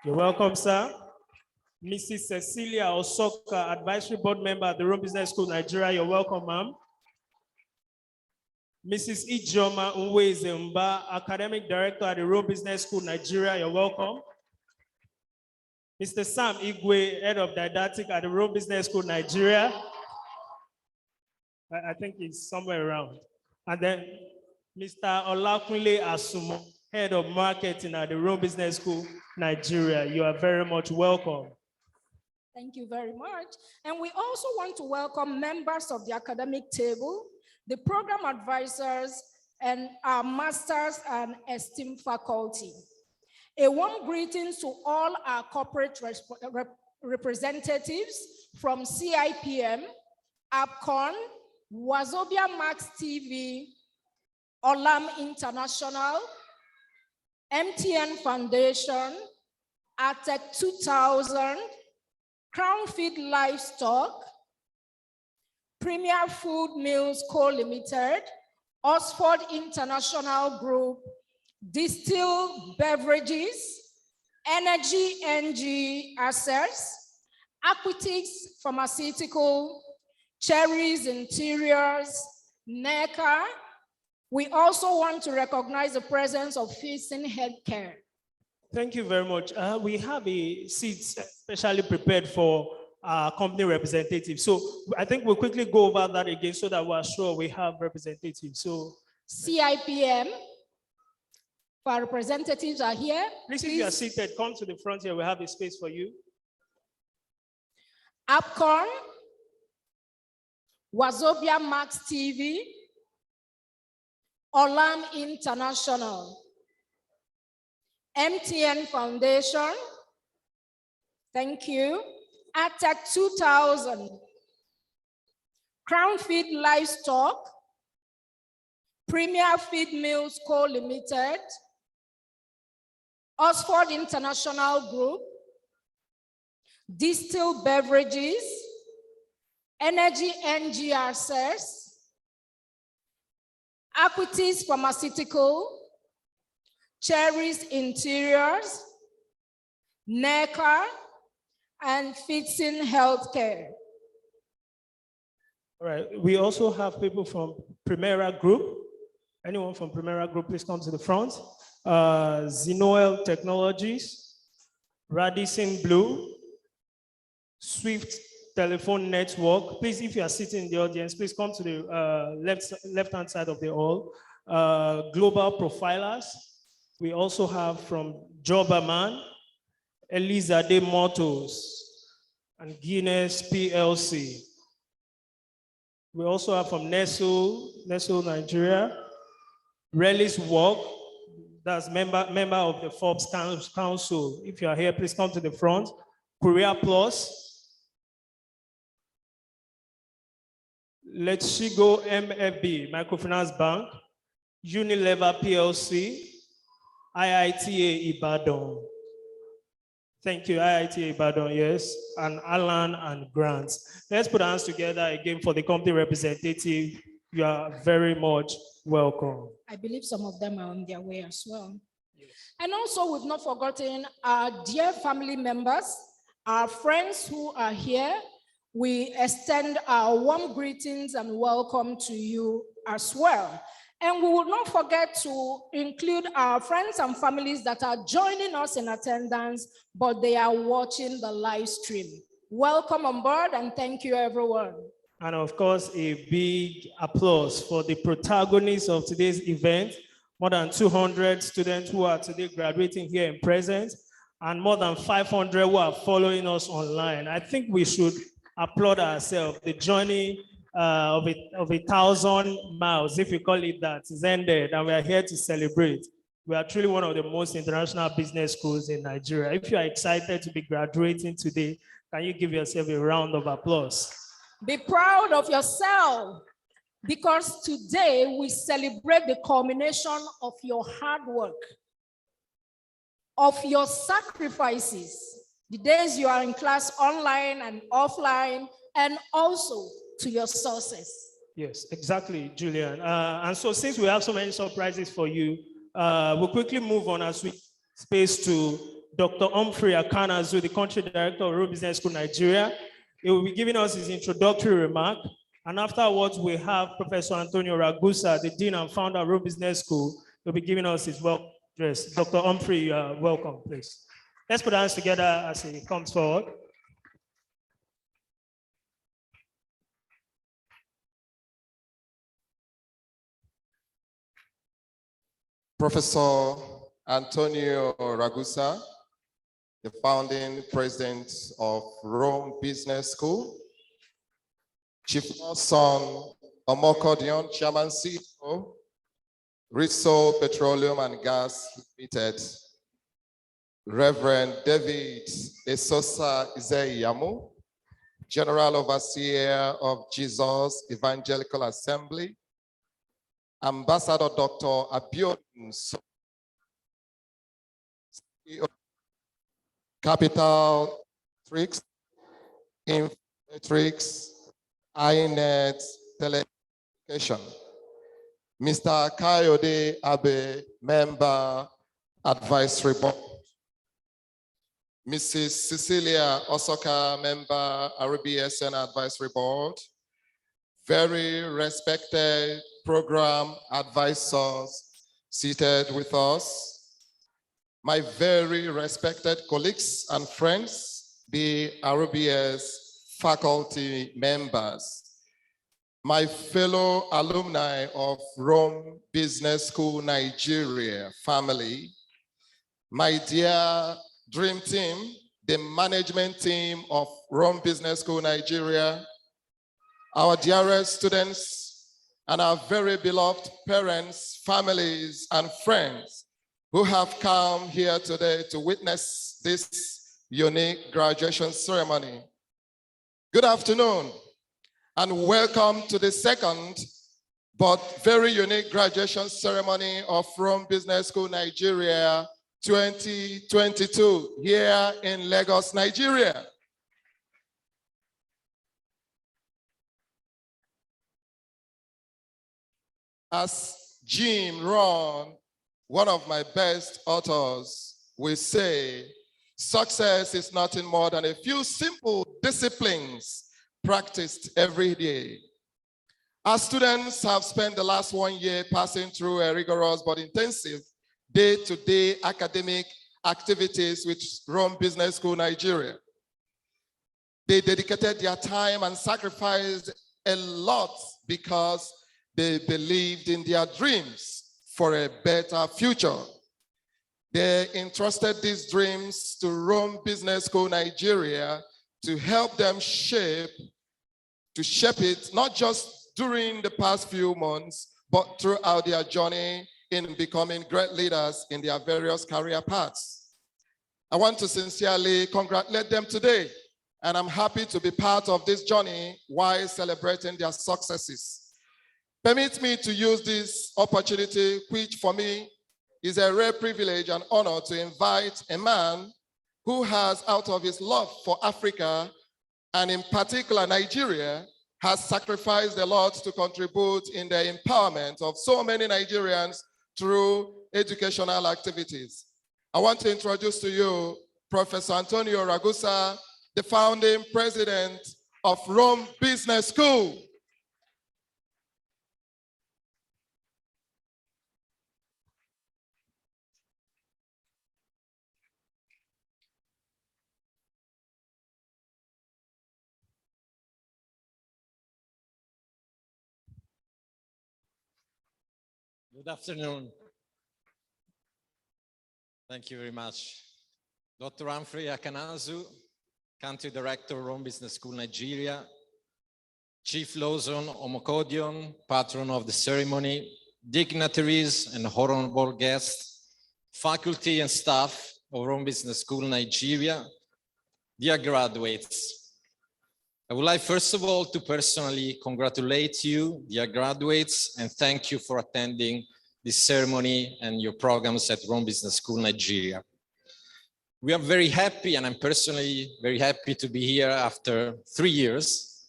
You're welcome, sir. Mrs. Cecilia Osoka, Advisory Board Member at the Rome Business School, Nigeria. You're welcome, ma'am. Mrs. Ijoma Unwezemba, Academic Director at the Rome Business School, Nigeria. You're welcome. Mr. Sam Igwe, Head of Didactic at the Rome Business School, Nigeria. I think he's somewhere around. And then Mr. Olakunle Asumo, Head of Marketing at the Rome Business School, Nigeria. You are very much welcome. Thank you very much. And we also want to welcome members of the academic table, the program advisors, and our masters and esteemed faculty. A warm greetings to all our corporate representatives from CIPM, APCON, Wazobia Max TV, Olam International, MTN Foundation, Atec 2000, Crown Feed Livestock, Premier Food Mills Co. Limited, Oxford International Group, Distilled Beverages, Energy NG Assets, Aquitics Pharmaceutical, Cherries Interiors, NECA. We also want to recognize the presence of Facing Healthcare. Thank you very much. We have a seat specially prepared for our company representatives. So I think we'll quickly go over that again so that we're sure we have representatives. So CIPM, our representatives are here. Please, if you are seated, come to the front here. We have a space for you. APCON, Wazobia Max TV, Olam International, MTN Foundation, thank you, Atec 2000, Crown Feed Livestock, Premier Feed Mills Co. Limited, Oxford International Group, Distilled Beverages, Energy NG Access, Aquitics Pharmaceutical, Cherries Interiors, NECA, and Fixing Healthcare. All right, we also have people from Primera Group. Anyone from Primera Group, please come to the front. Zenoel Technologies, Radisson Blue, Swift Telephone Network. Please, if you are sitting in the audience, please come to the left-hand side of the hall. Global Profilers. We also have from Jobberman, Elizade Motors, and Guinness PLC. We also have from Nestle Nigeria, Relish Walk, that's member of the Forbes Council. If you are here, please come to the front. Korea Plus, Let's Go MFB, Microfinance Bank, Unilever PLC, IITA Ibadan. Thank you, IITA Ibadan, yes, and Alan and Grants. Let's put our hands together again for the company representative. You are very much welcome. I believe some of them are on their way as well. Yes. And also, we've not forgotten our dear family members, our friends who are here. We extend our warm greetings and welcome to you as well. And we will not forget to include our friends and families that are joining us in attendance, but they are watching the live stream. Welcome on board and thank you, everyone. And of course, a big applause for the protagonists of today's event. More than 200 students who are today graduating here in presence, and more than 500 who are following us online. I think we should applaud ourselves. The journey of 1,000 miles, if you call it that, is ended, and we are here to celebrate. We are truly one of the most international business schools in Nigeria. If you are excited to be graduating today, can you give yourself a round of applause? Be proud of yourself, because today we celebrate the culmination of your hard work, of your sacrifices, the days you are in class online and offline, and also to your sources. Yes, exactly, Julian. And so since we have so many surprises for you, we'll quickly move on as we space to Dr. Humphrey Akanazu, the Country Director of Rome Business School, Nigeria. He will be giving us his introductory remark. And afterwards, we have Professor Antonio Ragusa, the Dean and Founder of Rome Business School. He'll be giving us his welcome address. Dr. Humphrey, you are welcome, please. Let's put our hands together as he comes forward. Professor Antonio Ragusa, the founding president of Rome Business School. Chief Son Omokodion, Chairman CEO, Ritso Petroleum and Gas Limited. Reverend David Esosa Izeyamu, General Overseer of Jesus Evangelical Assembly. Ambassador Dr. Abiodun, CEO, Capital Tricks, Infometrics, iNet, Telecommunication. Mr. Kayode Abe, Member, Advisory Board. Mrs. Cecilia Osoka, Member, RBSN Advisory Board. Very respected program advisors seated with us. My very respected colleagues and friends, the RBS faculty members, my fellow alumni of Rome Business School Nigeria family, my dear dream team, the management team of Rome Business School Nigeria, our dearest students, and our very beloved parents, families, and friends who have come here today to witness this unique graduation ceremony. Good afternoon, and welcome to the second but very unique graduation ceremony of Rome Business School Nigeria 2022 here in Lagos, Nigeria. As Jim Rohn, one of my best authors, will say, success is nothing more than a few simple disciplines practiced every day. Our students have spent the last 1 year passing through a rigorous but intensive day-to-day academic activities with Rome Business School Nigeria. They dedicated their time and sacrificed a lot because they believed in their dreams for a better future. They entrusted these dreams to Rome Business School Nigeria to help them shape it, not just during the past few months, but throughout their journey in becoming great leaders in their various career paths. I want to sincerely congratulate them today, and I'm happy to be part of this journey while celebrating their successes. Permit me to use this opportunity, which for me is a rare privilege and honor, to invite a man who has, out of his love for Africa, and in particular Nigeria, has sacrificed a lot to contribute in the empowerment of so many Nigerians through educational activities. I want to introduce to you Professor Antonio Ragusa, the founding president of Rome Business School. Good afternoon. Thank you very much. Dr. Humphrey Akanazu, Country Director, Rome Business School, Nigeria. Chief Lawson Omokodion, Patron of the ceremony, dignitaries and honorable guests, faculty and staff of Rome Business School, Nigeria, dear graduates. I would like, first of all, to personally congratulate you, dear graduates, and thank you for attending this ceremony and your programs at Rome Business School, Nigeria. We are very happy, and I'm personally very happy to be here after 3 years,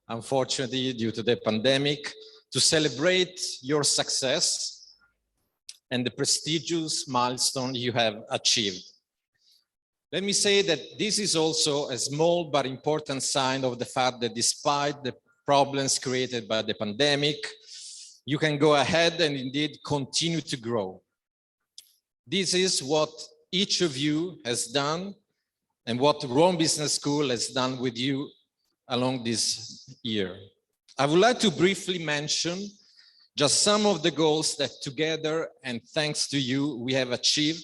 unfortunately, due to the pandemic, to celebrate your success and the prestigious milestone you have achieved. Let me say that this is also a small but important sign of the fact that despite the problems created by the pandemic, you can go ahead and indeed continue to grow. This is what each of you has done and what Rome Business School has done with you along this year. I would like to briefly mention just some of the goals that together and thanks to you we have achieved,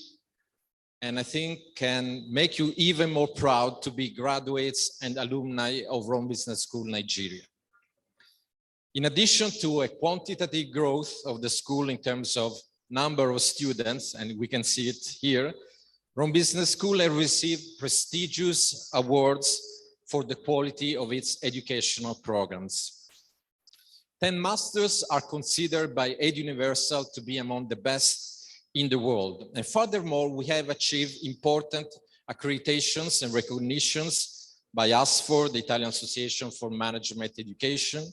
and I think can make you even more proud to be graduates and alumni of Rome Business School Nigeria. In addition to a quantitative growth of the school in terms of number of students, and we can see it here, Rome Business School has received prestigious awards for the quality of its educational programs. 10 masters are considered by EdUniversal to be among the best in the world. And furthermore, we have achieved important accreditations and recognitions by ASFOR, the Italian Association for Management Education,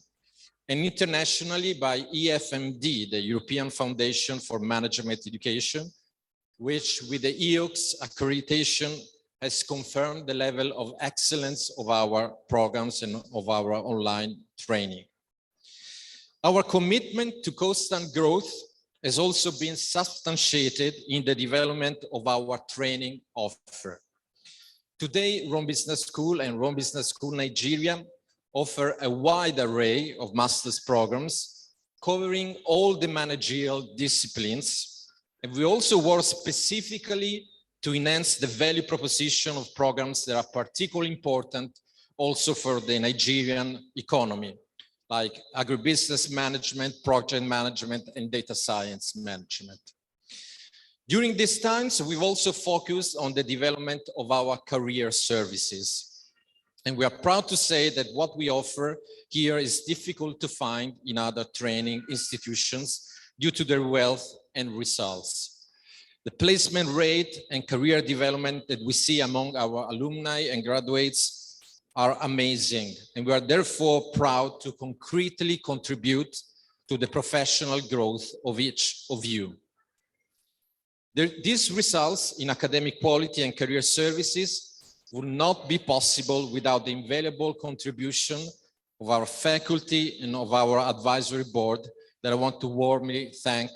and internationally by EFMD, the European Foundation for Management Education, which with the EOX accreditation has confirmed the level of excellence of our programs and of our online training. Our commitment to constant growth has also been substantiated in the development of our training offer. Today, Rome Business School and Rome Business School Nigeria offer a wide array of master's programs covering all the managerial disciplines. And we also work specifically to enhance the value proposition of programs that are particularly important also for the Nigerian economy, like agribusiness management, project management, and data science management. During these times, we've also focused on the development of our career services. And we are proud to say that what we offer here is difficult to find in other training institutions due to their wealth and results. The placement rate and career development that we see among our alumni and graduates are amazing, and we are therefore proud to concretely contribute to the professional growth of each of you. This results in academic quality and career services would not be possible without the invaluable contribution of our faculty and of our advisory board that I want to warmly thank.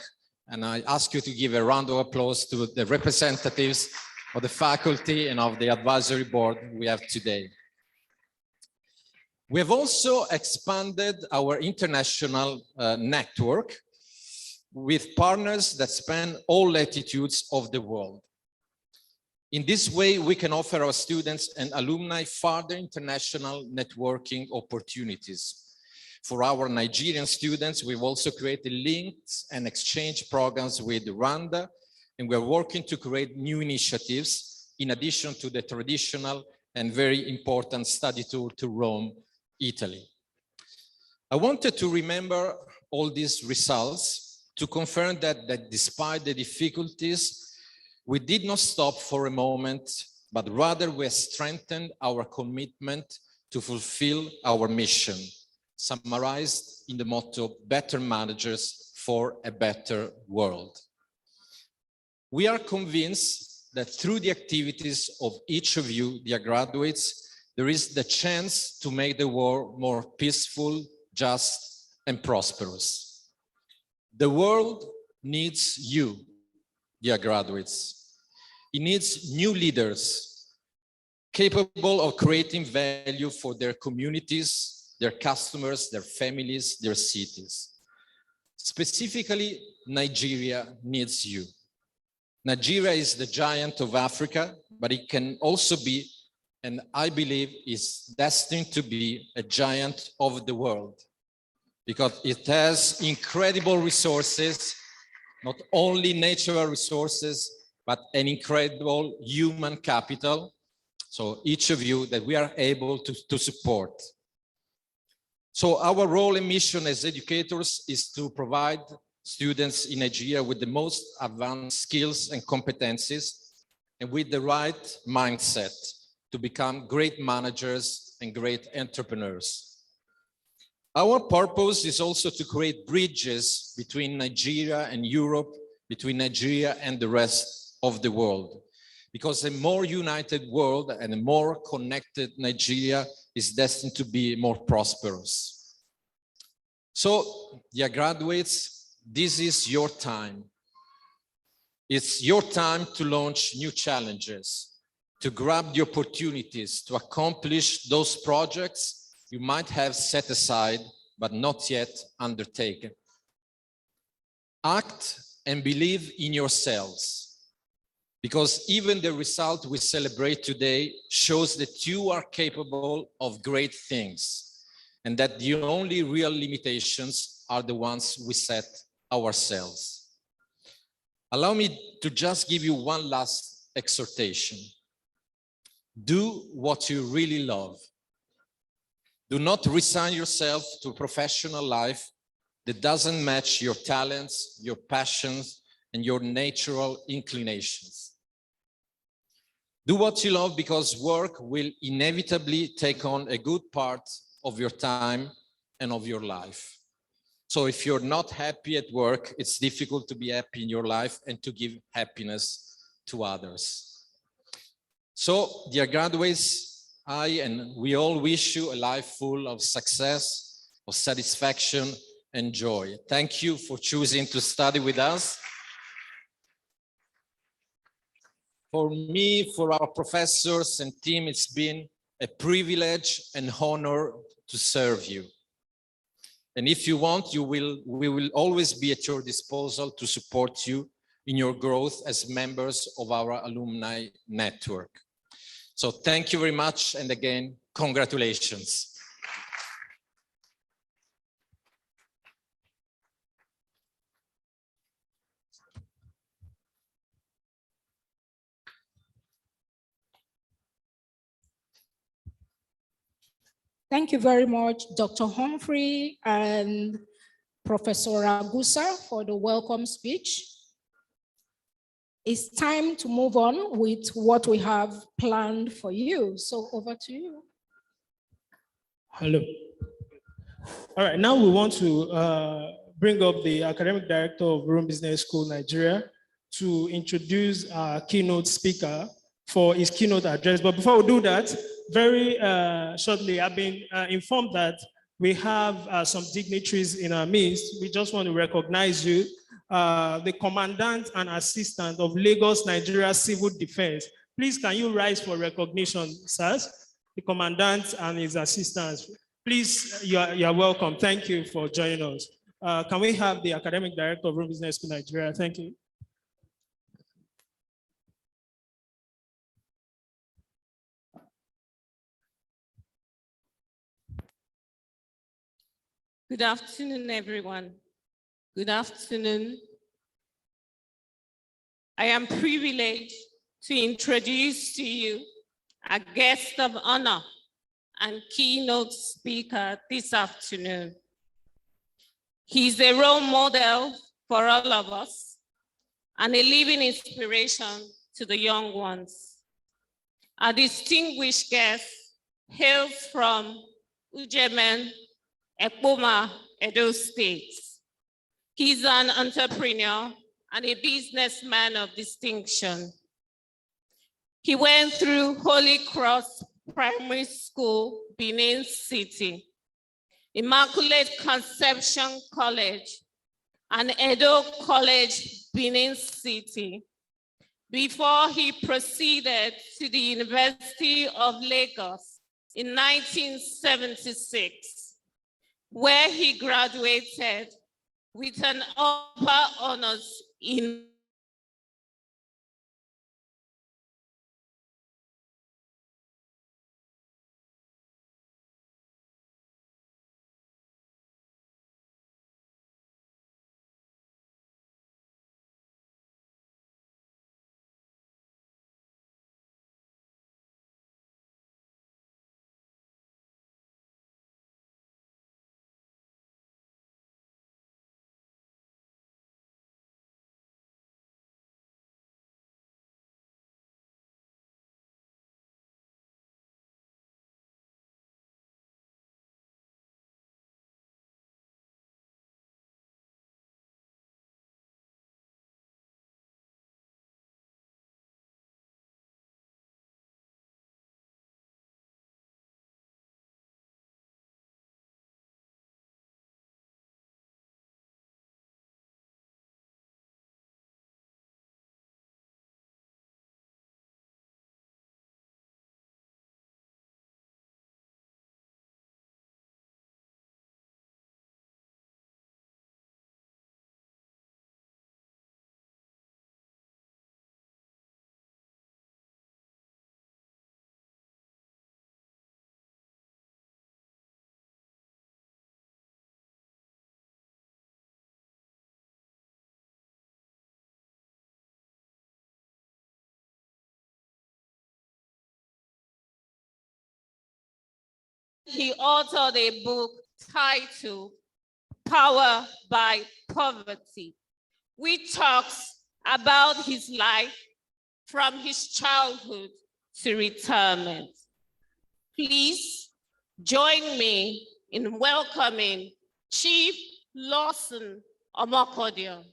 And I ask you to give a round of applause to the representatives of the faculty and of the advisory board we have today. We have also expanded our international network with partners that span all latitudes of the world. In this way, we can offer our students and alumni further international networking opportunities. For our Nigerian students, we've also created links and exchange programs with Rwanda, and we're working to create new initiatives in addition to the traditional and very important study tour to Rome, Italy. I wanted to remember all these results to confirm that despite the difficulties, we did not stop for a moment, but rather we have strengthened our commitment to fulfill our mission, summarized in the motto, better managers for a better world. We are convinced that through the activities of each of you, dear graduates, there is the chance to make the world more peaceful, just, and prosperous. The world needs you, dear graduates. It needs new leaders capable of creating value for their communities, their customers, their families, their cities. Specifically, Nigeria needs you. Nigeria is the giant of Africa, but it can also be, and I believe is destined to be, a giant of the world, because it has incredible resources, not only natural resources, but an incredible human capital. So each of you that we are able to support. So our role and mission as educators is to provide students in Nigeria with the most advanced skills and competencies and with the right mindset to become great managers and great entrepreneurs. Our purpose is also to create bridges between Nigeria and Europe, between Nigeria and the rest of the world. because a more united world and a more connected Nigeria is destined to be more prosperous. So, dear graduates, this is your time. It's your time to launch new challenges, to grab the opportunities to accomplish those projects you might have set aside but not yet undertaken. Act and believe in yourselves, because even the result we celebrate today shows that you are capable of great things and that the only real limitations are the ones we set ourselves. Allow me to just give you one last exhortation. Do what you really love. Do not resign yourself to a professional life that doesn't match your talents, your passions, and your natural inclinations. Do what you love, because work will inevitably take on a good part of your time and of your life. So if you're not happy at work, it's difficult to be happy in your life and to give happiness to others. So, dear graduates, I and we all wish you a life full of success, of satisfaction, and joy. Thank you for choosing to study with us. For me, for our professors and team, it's been a privilege and honor to serve you. And if you want, we will always be at your disposal to support you in your growth as members of our alumni network. So thank you very much, and again, congratulations. Thank you very much, Dr. Humphrey and Professor Agusa, for the welcome speech. It's time to move on with what we have planned for you. So over to you. Hello. All right, now we want to bring up the academic director of Rome Business School, Nigeria, to introduce our keynote speaker for his keynote address. But before we do that, very shortly, I've been informed that we have some dignitaries in our midst. We just want to recognize you, the Commandant and Assistant of Lagos, Nigeria Civil Defense. Please, can you rise for recognition, sirs? The Commandant and his assistants. Please, you are welcome. Thank you for joining us. Can we have the Academic Director of Rome Business School, Nigeria? Thank you. Good afternoon, everyone. Good afternoon. I am privileged to introduce to you a guest of honor and keynote speaker this afternoon. He's a role model for all of us and a living inspiration to the young ones. Our distinguished guest hails from Ujemen, Ekpoma, Edo State. He's an entrepreneur and a businessman of distinction. He went through Holy Cross Primary School, Benin City, Immaculate Conception College, and Edo College, Benin City, before he proceeded to the University of Lagos in 1976. Where he graduated with an upper honors in he authored a book titled Power by Poverty, which talks about his life from his childhood to retirement. Please join me in welcoming Chief Lawson Omokodio.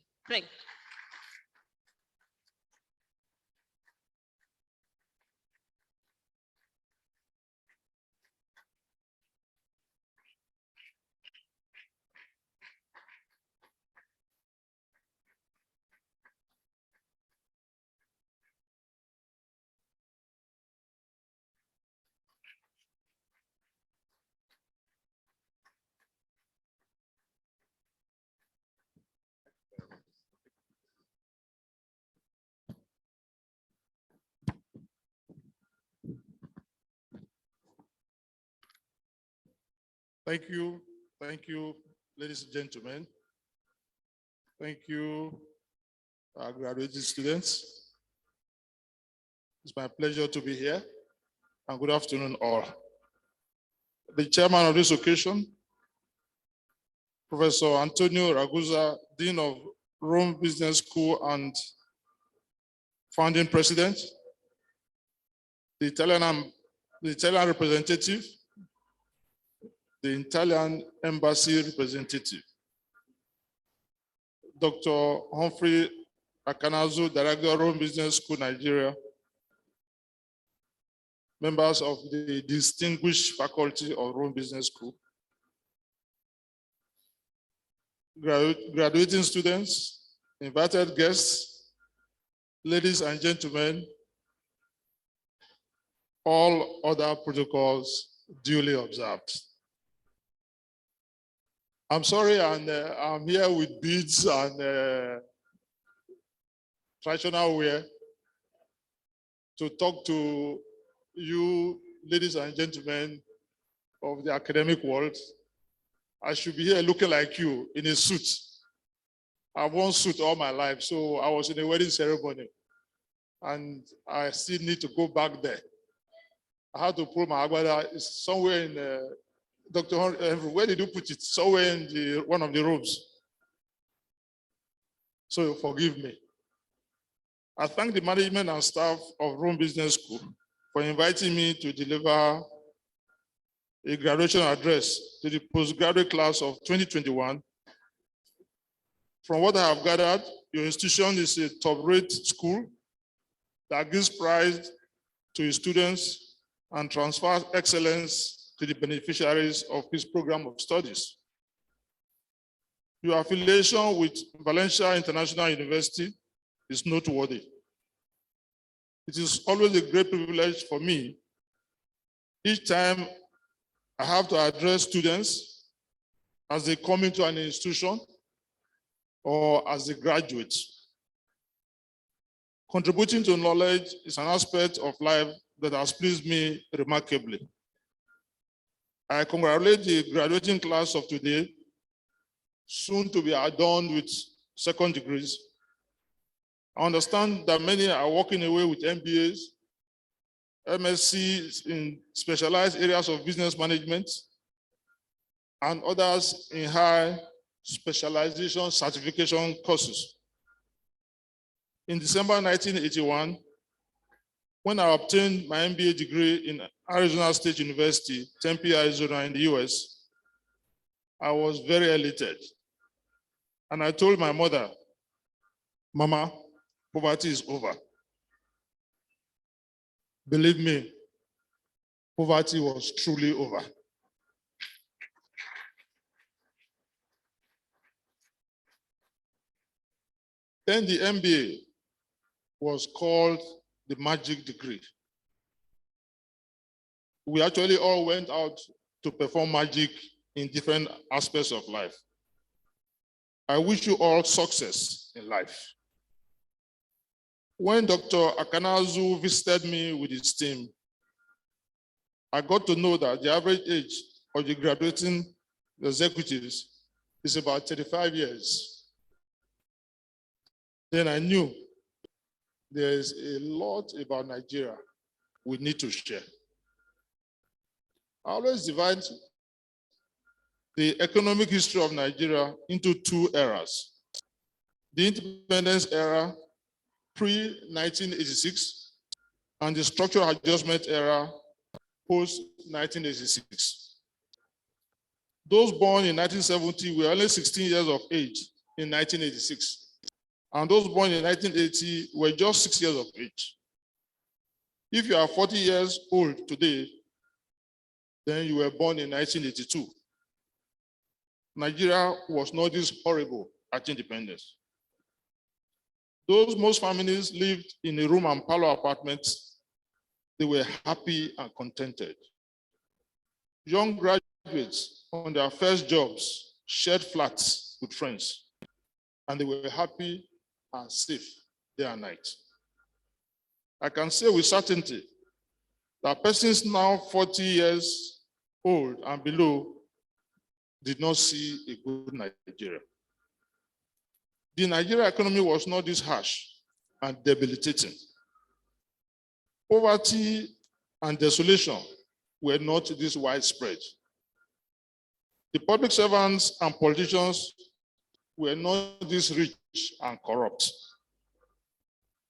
Thank you. Thank you, ladies and gentlemen. Thank you, our graduating students. It's my pleasure to be here, and good afternoon all. The chairman of this occasion, Professor Antonio Ragusa, Dean of Rome Business School and founding president, the Italian representative, the Italian embassy representative, Dr. Humphrey Akanazu, Director of Rome Business School, Nigeria, members of the distinguished faculty of Rome Business School, graduating students, invited guests, ladies and gentlemen, all other protocols duly observed. I'm sorry, and I'm here with beads and traditional wear to talk to you, ladies and gentlemen of the academic world. I should be here looking like you in a suit. I've worn suit all my life, so I was in a wedding ceremony, and I still need to go back there. I had to pull my agbada. It's somewhere in Dr. Henry, where did you put it? Somewhere in one of the rooms. So forgive me. I thank the management and staff of Rome Business School for inviting me to deliver a graduation address to the postgraduate class of 2021. From what I have gathered, your institution is a top-rate school that gives pride to its students and transfers excellence to the beneficiaries of his program of studies. Your affiliation with Valencia International University is noteworthy. It is always a great privilege for me each time I have to address students as they come into an institution or as they graduate. Contributing to knowledge is an aspect of life that has pleased me remarkably. I congratulate the graduating class of today, soon to be adorned with second degrees. I understand that many are walking away with MBAs, MScs in specialized areas of business management, and others in high specialization certification courses. In December 1981, when I obtained my MBA degree in Arizona State University, Tempe, Arizona in the US, I was very elated. And I told my mother, Mama, poverty is over. Believe me, poverty was truly over. Then the MBA was called the magic degree. We actually all went out to perform magic in different aspects of life. I wish you all success in life. When Dr. Akanazu visited me with his team, I got to know that the average age of the graduating executives is about 35 years. Then I knew there's a lot about Nigeria we need to share. I always divide the economic history of Nigeria into two eras. The independence era, pre-1986, and the structural adjustment era, post-1986. Those born in 1970 were only 16 years of age in 1986. And those born in 1980 were just 6 years of age. If you are 40 years old today, then you were born in 1982. Nigeria was not this horrible at independence. Most families lived in a room and parlor apartments. They were happy and contented. Young graduates on their first jobs shared flats with friends, and they were happy and safe day and night. I can say with certainty that persons now 40 years old and below did not see a good Nigeria. The Nigerian economy was not this harsh and debilitating. Poverty and desolation were not this widespread. The public servants and politicians were not this rich and corrupt.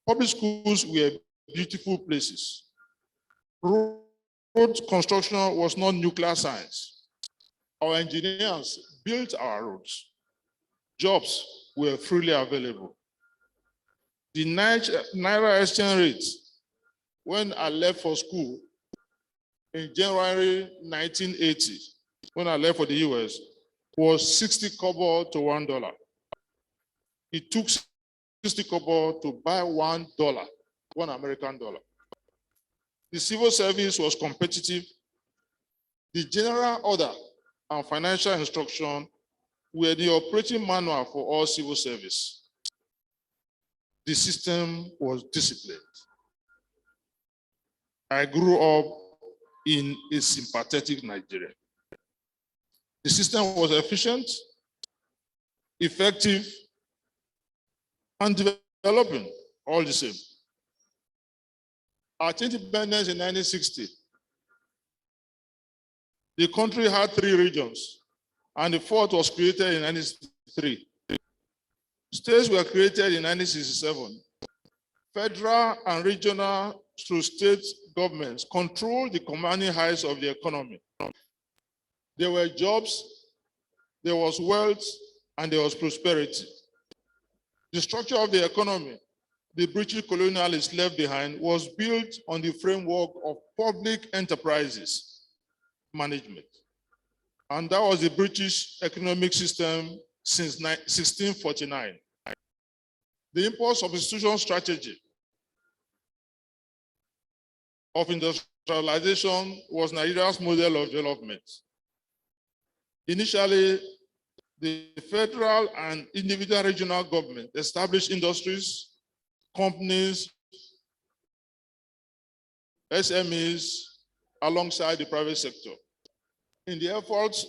Public schools were beautiful places. Road construction was not nuclear science. Our engineers built our roads. Jobs were freely available. The Naira exchange rate, when I left for school in January 1980, when I left for the US, was 60 kobo to $1. It took 60 kobo to buy $1, $1 American dollar. The civil service was competitive. The general order and financial instruction were the operating manual for all civil service. The system was disciplined. I grew up in a sympathetic Nigeria. The system was efficient, effective, and developing all the same. At independence in 1960, the country had 3 regions, and the 4th was created in 1963. States were created in 1967. Federal and regional through state governments controlled the commanding heights of the economy. There were jobs, there was wealth, and there was prosperity. The structure of the economy the British colonialists left behind was built on the framework of public enterprises management. And that was the British economic system since 1649. The import substitution strategy of industrialization was Nigeria's model of development. Initially, the federal and individual regional government established industries, companies, SMEs, alongside the private sector. In the efforts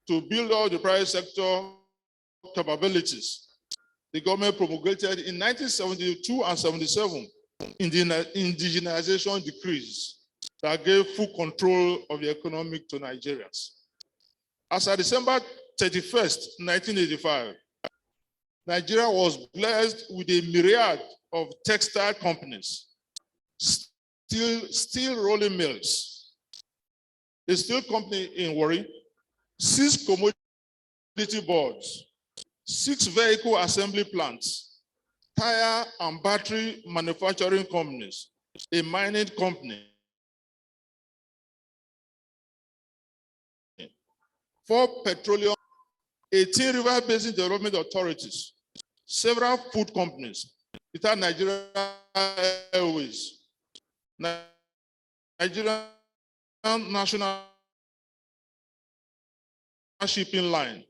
to build out the private sector capabilities, the government promulgated in 1972 and 77 indigenization decrees that gave full control of the economy to Nigerians. As of December 31st, 1985, Nigeria was blessed with a myriad of textile companies, steel rolling mills, a steel company in Warri, 6 commodity boards, 6 vehicle assembly plants, tire and battery manufacturing companies, a mining company, 4 petroleum, 18 river basin development authorities, several food companies, Nigeria Airways, Nigerian National Shipping Line.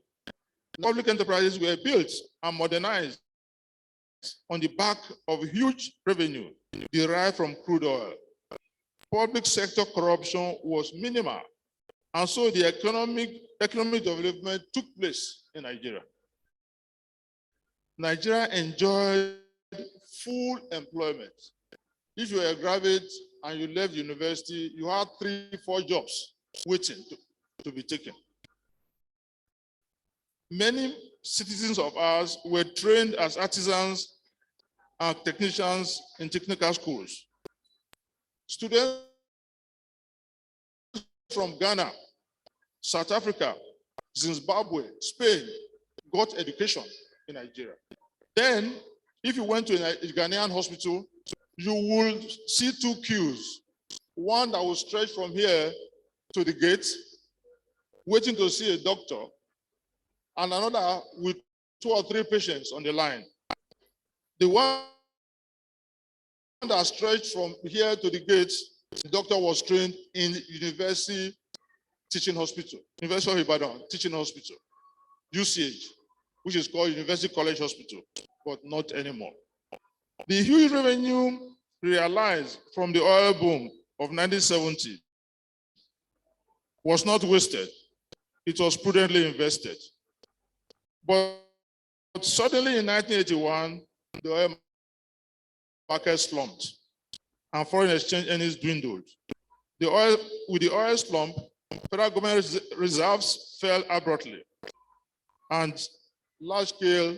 Public enterprises were built and modernized on the back of huge revenue derived from crude oil. Public sector corruption was minimal, and so the economic development took place in Nigeria. Nigeria enjoyed full employment. If you were a graduate and you left university, you had 3-4 jobs waiting to be taken. Many citizens of ours were trained as artisans and technicians in technical schools. Students from Ghana, South Africa, Zimbabwe, Spain got education in Nigeria. Then, if you went to a Ghanaian hospital, you would see two queues. One that will stretch from here to the gate, waiting to see a doctor, and another with 2 or 3 patients on the line. The one that stretched from here to the gate, the doctor was trained in University Teaching Hospital, University of Ibadan Teaching Hospital, UCH, which is called University College Hospital, but not anymore. The huge revenue realized from the oil boom of 1970 was not wasted. It was prudently invested. But suddenly in 1981, the oil market slumped and foreign exchange earnings dwindled. With the oil slump, federal government reserves fell abruptly, and large-scale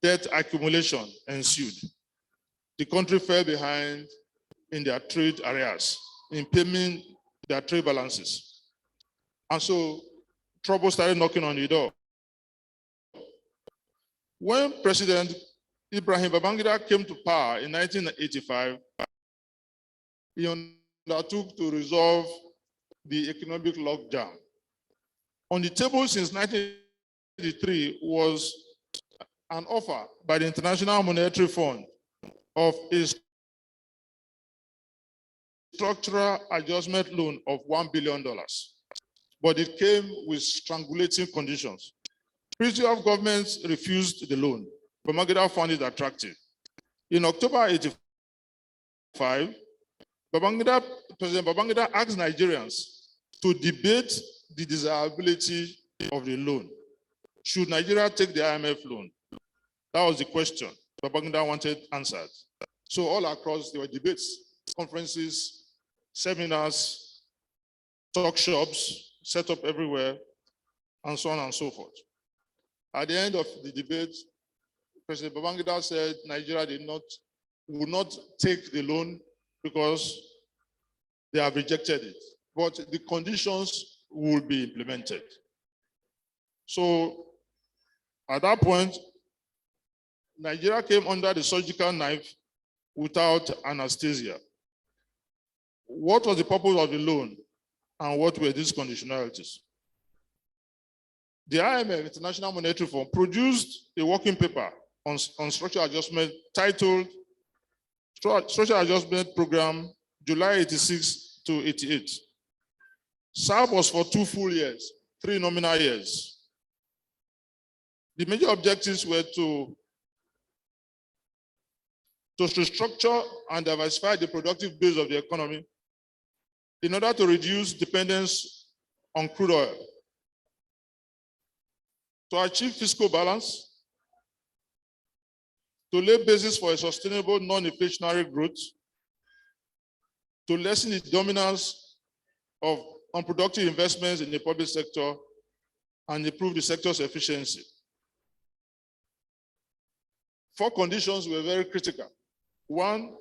debt accumulation ensued. The country fell behind in their trade areas, in paying their trade balances. And so trouble started knocking on the door. When President Ibrahim Babangida came to power in 1985, he undertook to resolve the economic logjam. On the table since 1983 was an offer by the International Monetary Fund of a structural adjustment loan of $1 billion, but it came with strangulating conditions. Previous governments refused the loan. Babangida found it attractive. In October 1985, President Babangida asked Nigerians to debate the desirability of the loan. Should Nigeria take the IMF loan? That was the question Babangida wanted answered. So all across, there were debates, conferences, seminars, talk shops, set up everywhere, and so on and so forth. At the end of the debate, President Babangida said Nigeria would not take the loan because they have rejected it, but the conditions will be implemented. So at that point, Nigeria came under the surgical knife without anesthesia. What was the purpose of the loan, and what were these conditionalities? The IMF, International Monetary Fund, produced a working paper on structural adjustment titled Structural Adjustment Program, July 86 to 88. SAP was for 2 full years, 3 nominal years. The major objectives were to restructure and diversify the productive base of the economy in order to reduce dependence on crude oil, to achieve fiscal balance, to lay basis for a sustainable non-inflationary growth, to lessen the dominance of unproductive investments in the public sector, and improve the sector's efficiency. 4 conditions were very critical. 1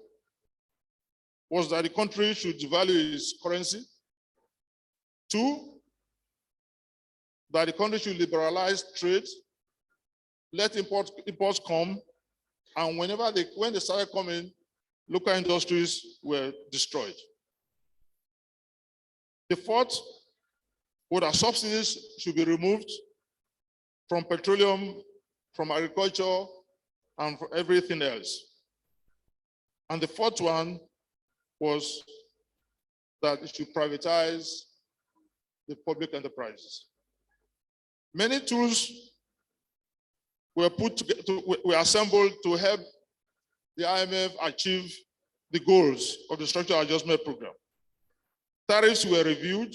was that the country should devalue its currency. 2, that the country should liberalize trade, let imports come, and when they started coming, local industries were destroyed. The 4th was that subsidies should be removed from petroleum, from agriculture, and from everything else. And the 4th one was that it should privatize the public enterprises. Many tools were were assembled to help the IMF achieve the goals of the Structural Adjustment Program. Tariffs were reviewed.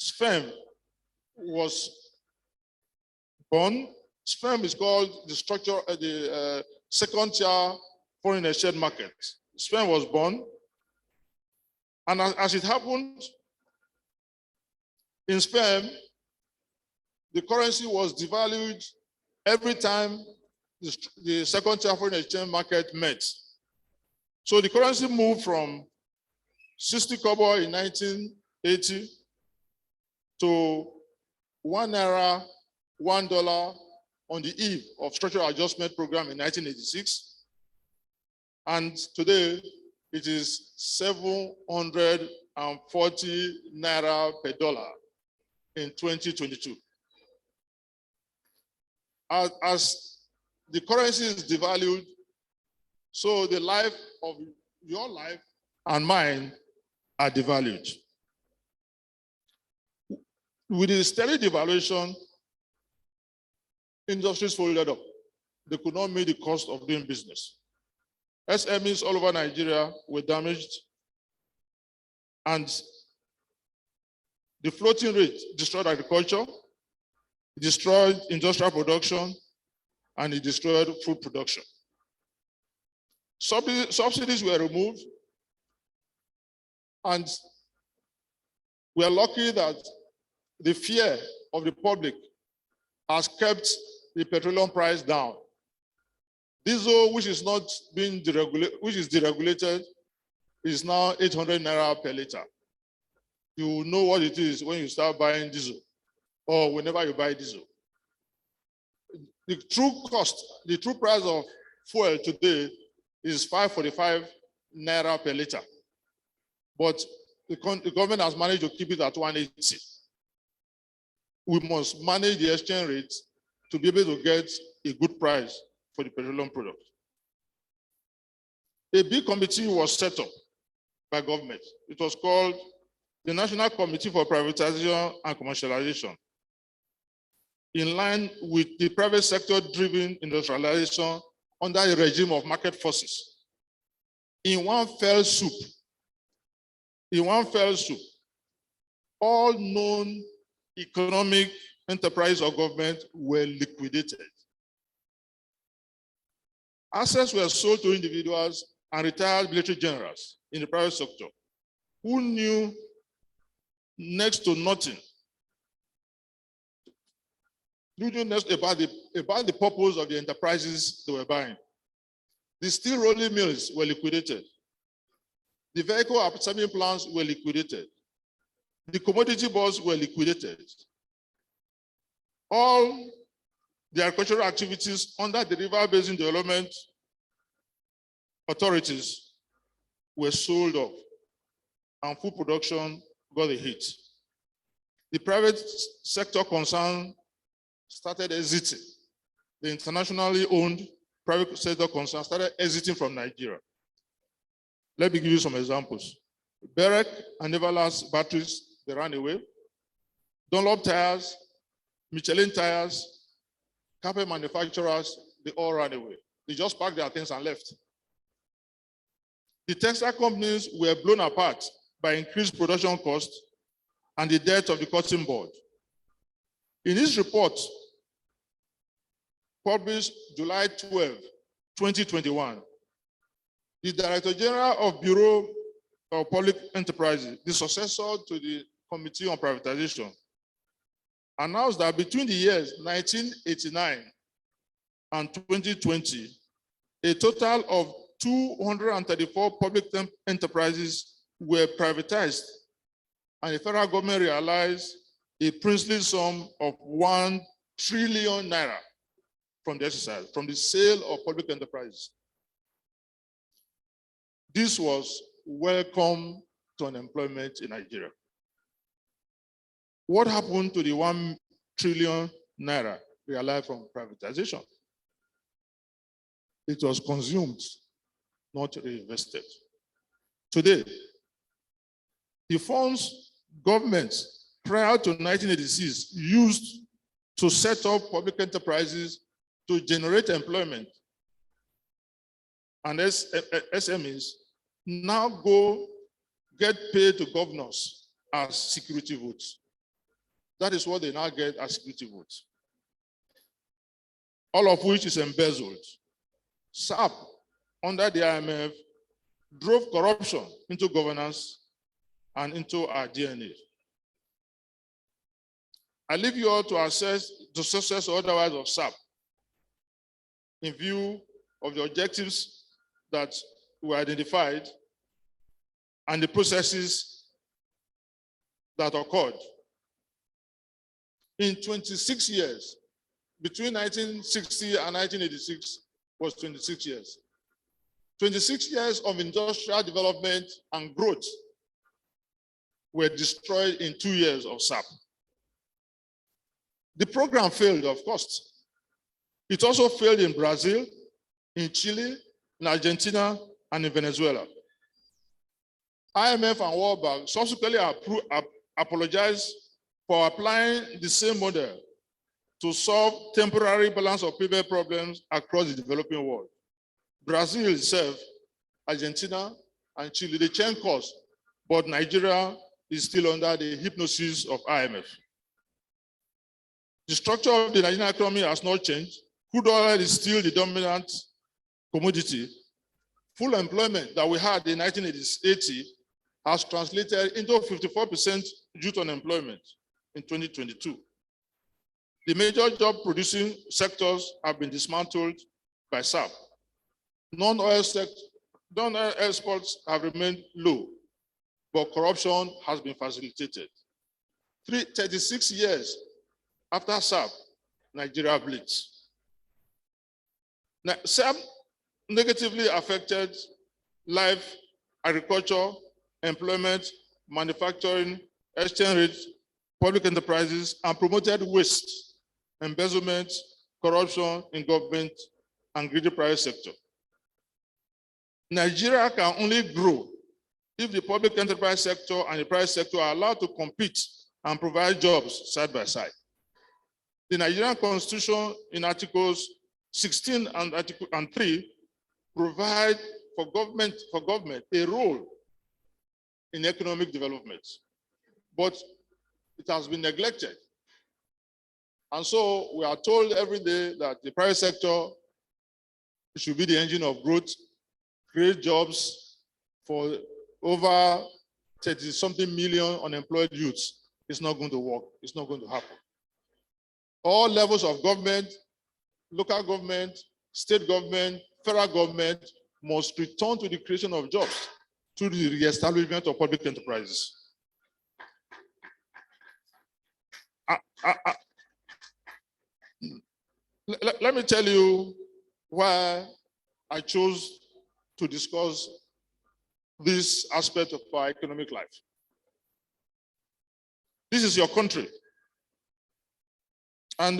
SFEM was born. SFEM is called the second tier foreign exchange market. Spain was born. And as it happened, in Spain, the currency was devalued every time the second-tier foreign exchange market met. So the currency moved from 60 kobo in 1980 to 1 naira, $1 on the eve of structural adjustment program in 1986. And today it is 740 naira per dollar in 2022. As the currency is devalued, so the life of your life and mine are devalued. With the steady devaluation, industries folded up. They could not meet the cost of doing business. SMEs all over Nigeria were damaged, and the floating rate destroyed agriculture, destroyed industrial production, and it destroyed food production. Subsidies were removed, and we are lucky that the fear of the public has kept the petroleum price down. Diesel, which is not being deregulated, is now 800 naira per liter. You will know what it is when you start buying diesel, or whenever you buy diesel. The true cost, the true price of fuel today is 545 naira per liter. But the government has managed to keep it at 180. We must manage the exchange rate to be able to get a good price for the petroleum product. A big committee was set up by government. It was called the National Committee for Privatization and Commercialization, in line with the private sector-driven industrialization under a regime of market forces. In one fell swoop, all known economic enterprises of government were liquidated. Assets were sold to individuals and retired military generals in the private sector who knew next to nothing about the purpose of the enterprises they were buying. The steel rolling mills were liquidated. The vehicle assembly plants were liquidated. The commodity boards were liquidated. All the agricultural activities under the River Basin Development Authorities were sold off, and food production got a hit. The private sector concern started exiting. The internationally owned private sector concern started exiting from Nigeria. Let me give you some examples. Berek and Everlast batteries, they ran away. Dunlop tires, Michelin tires, carpet manufacturers, they all ran away. They just packed their things and left. The textile companies were blown apart by increased production costs and the death of the cotton board. In his report, published July 12, 2021, the Director General of Bureau of Public Enterprises, the successor to the Committee on Privatization, announced that between the years 1989 and 2020, a total of 234 public enterprises were privatized, and the federal government realized a princely sum of 1 trillion naira from the exercise, from the sale of public enterprises. This was welcome to unemployment in Nigeria. What happened to the 1 trillion naira realized from privatization? It was consumed, not reinvested. Today, the funds governments prior to 1986 used to set up public enterprises to generate employment and SMEs now go get paid to governors as security votes. That is what they now get as security votes, all of which is embezzled. SAP, under the IMF, drove corruption into governance and into our DNA. I leave you all to assess the success or otherwise of SAP in view of the objectives that were identified and the processes that occurred. In 26 years, between 1960 and 1986 was 26 years. 26 years of industrial development and growth were destroyed in 2 years of SAP. The program failed, of course. It also failed in Brazil, in Chile, in Argentina, and in Venezuela. IMF and World Bank subsequently apologized for applying the same model to solve temporary balance of payment problems across the developing world. Brazil itself, Argentina, and Chile, they changed course, but Nigeria is still under the hypnosis of IMF. The structure of the Nigerian economy has not changed. Crude oil is still the dominant commodity. Full employment that we had in 1980 has translated into 54% youth unemployment in 2022. The major job producing sectors have been dismantled by SAP. Non-oil exports have remained low, but corruption has been facilitated. 36 years after SAP, Nigeria blitzed. SAP negatively affected life, agriculture, employment, manufacturing, exchange rates, public enterprises, and promoted waste, embezzlement, corruption in government, and greedy private sector. Nigeria can only grow if the public enterprise sector and the private sector are allowed to compete and provide jobs side by side. The Nigerian Constitution in Articles 16 and 3 provide for government a role in economic development, but it has been neglected. And so we are told every day that the private sector should be the engine of growth, create jobs for over 30-something million unemployed youths. It's not going to work. It's not going to happen. All levels of government, local government, state government, federal government must return to the creation of jobs through the reestablishment of public enterprises. Let me tell you why I chose to discuss this aspect of our economic life. This is your country. And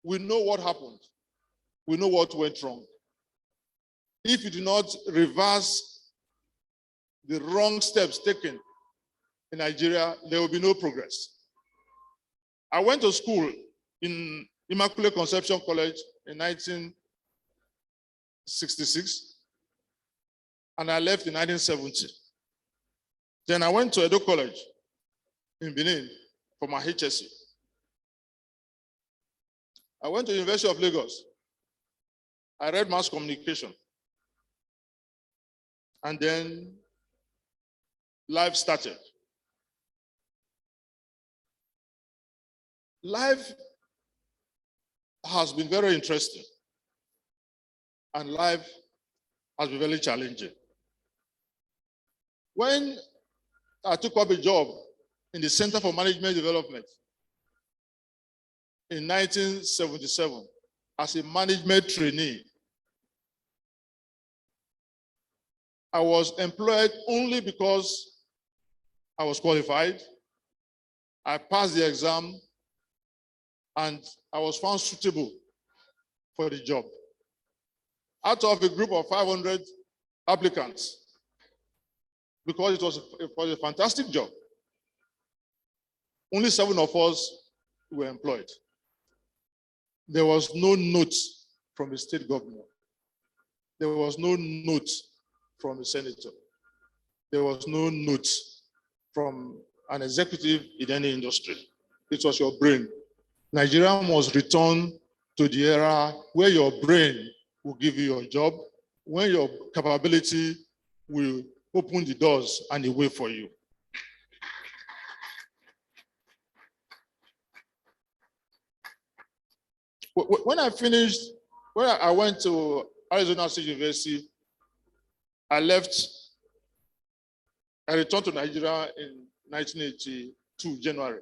we know what happened. We know what went wrong. If you do not reverse the wrong steps taken in Nigeria, there will be no progress. I went to school in Immaculate Conception College in 1966, and I left in 1970. Then I went to Edo College in Benin for my HSC. I went to the University of Lagos. I read mass communication. And then life started. Life has been very interesting, and life has been very challenging. When I took up a job in the Center for Management Development in 1977 as a management trainee, I was employed only because I was qualified. I passed the exam, and I was found suitable for the job. Out of a group of 500 applicants, because it was a fantastic job, only 7 of us were employed. There was no note from the state governor. There was no note from a senator. There was no note from an executive in any industry. It was your brain. Nigeria must return to the era where your brain will give you your job, when your capability will open the doors and the way for you. When I finished, when I went to Arizona State University, I returned to Nigeria in 1982, January.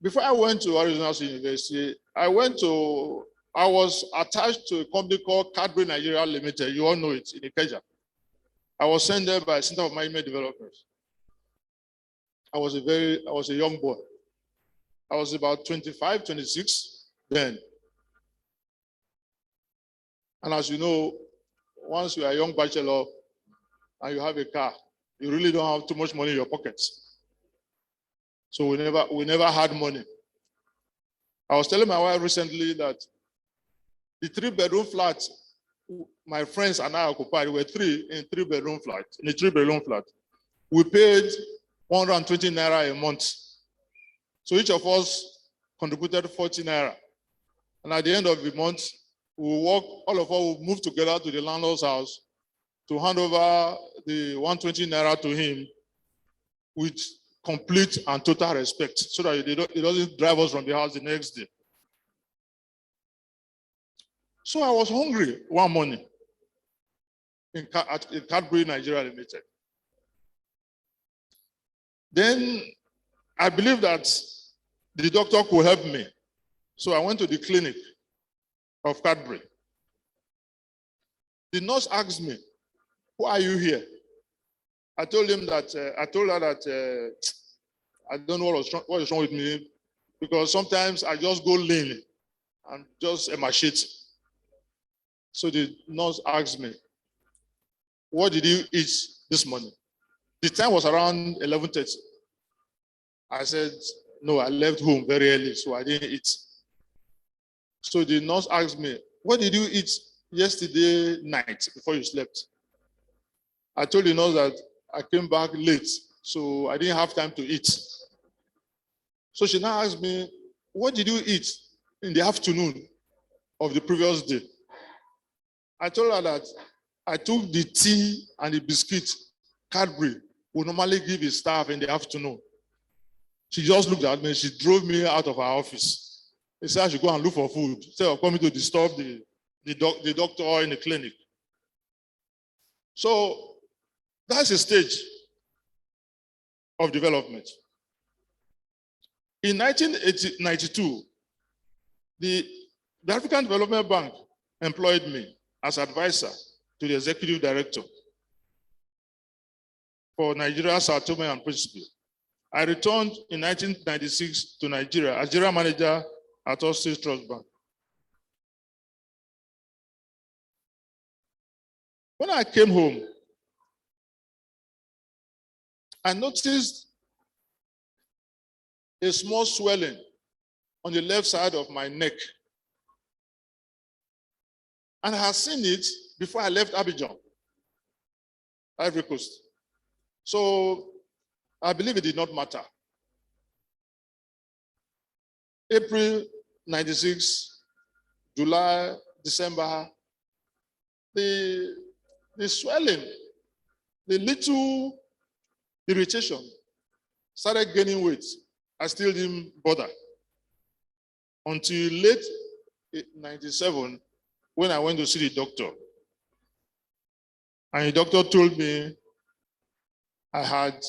Before I went to Arizona State University, I was attached to a company called Cadbury Nigeria Limited. You all know it, in Ikeja. I was sent there by Center of Management Development. I was a young boy. I was about 25, 26 then. And as you know, once you are a young bachelor and you have a car, you really don't have too much money in your pockets. So we never had money. I was telling my wife recently that the 3-bedroom flat my friends and I occupied were in a 3-bedroom flat. We paid 120 naira a month. So each of us contributed 40 naira. And at the end of the month, all of us will move together to the landlord's house to hand over the 120 naira to him with complete and total respect so that it doesn't drive us from the house the next day. So I was hungry one morning at Cadbury Nigeria Limited. Then I believed that the doctor could help me. So I went to the clinic of Cadbury. The nurse asked me, "Why are you here?" I told her that I don't know what is wrong with me, because sometimes I just go lean and just emaciate. So the nurse asked me, "What did you eat this morning?" The time was around 11:30. I said, "No, I left home very early, so I didn't eat." So the nurse asked me, "What did you eat yesterday night before you slept?" I told the nurse that I came back late, so I didn't have time to eat. So she now asked me, "What did you eat in the afternoon of the previous day?" I told her that I took the tea and the biscuit Cadbury would normally give his staff in the afternoon. She just looked at me, she drove me out of her office. She said I should go and look for food instead of coming to disturb the doctor in the clinic. So that's a stage of development. In 1992, the African Development Bank employed me as advisor to the executive director for Nigeria, Sao Tome and Principe. I returned in 1996 to Nigeria as general manager at All States Trust Bank. When I came home, I noticed a small swelling on the left side of my neck. And I had seen it before I left Abidjan, Ivory Coast. So I believe it did not matter. April 96, July, December, the swelling, the little irritation started gaining weight. I still didn't bother until late 97 when I went to see the doctor. And the doctor told me I had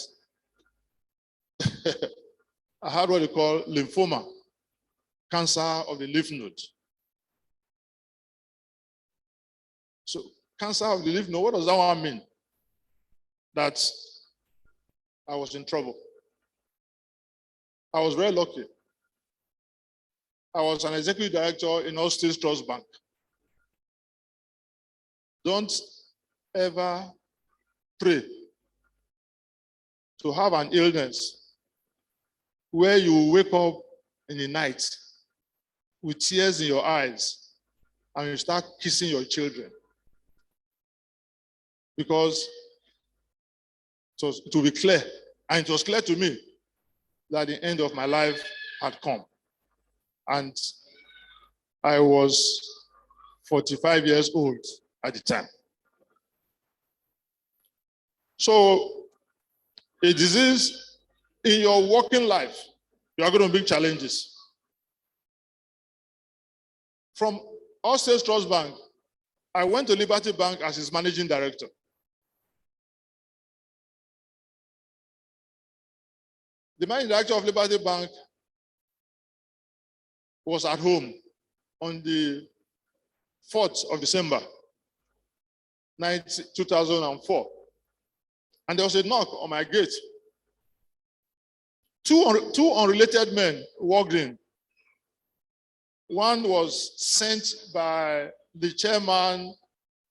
what they call lymphoma, cancer of the lymph node. So cancer of the lymph node, what does that one mean? That I was in trouble. I was very lucky. I was an executive director in All States Trust Bank. Don't ever pray to have an illness where you wake up in the night with tears in your eyes and you start kissing your children. Because it will be clear, and it was clear to me that the end of my life had come. And I was 45 years old at the time. So a disease in your working life, you are going to meet challenges. From All States Trust Bank, I went to Liberty Bank as its managing director. The managing director of Liberty Bank was at home on the 4th of December, 2004. And there was a knock on my gate. Two unrelated men walked in. One was sent by the chairman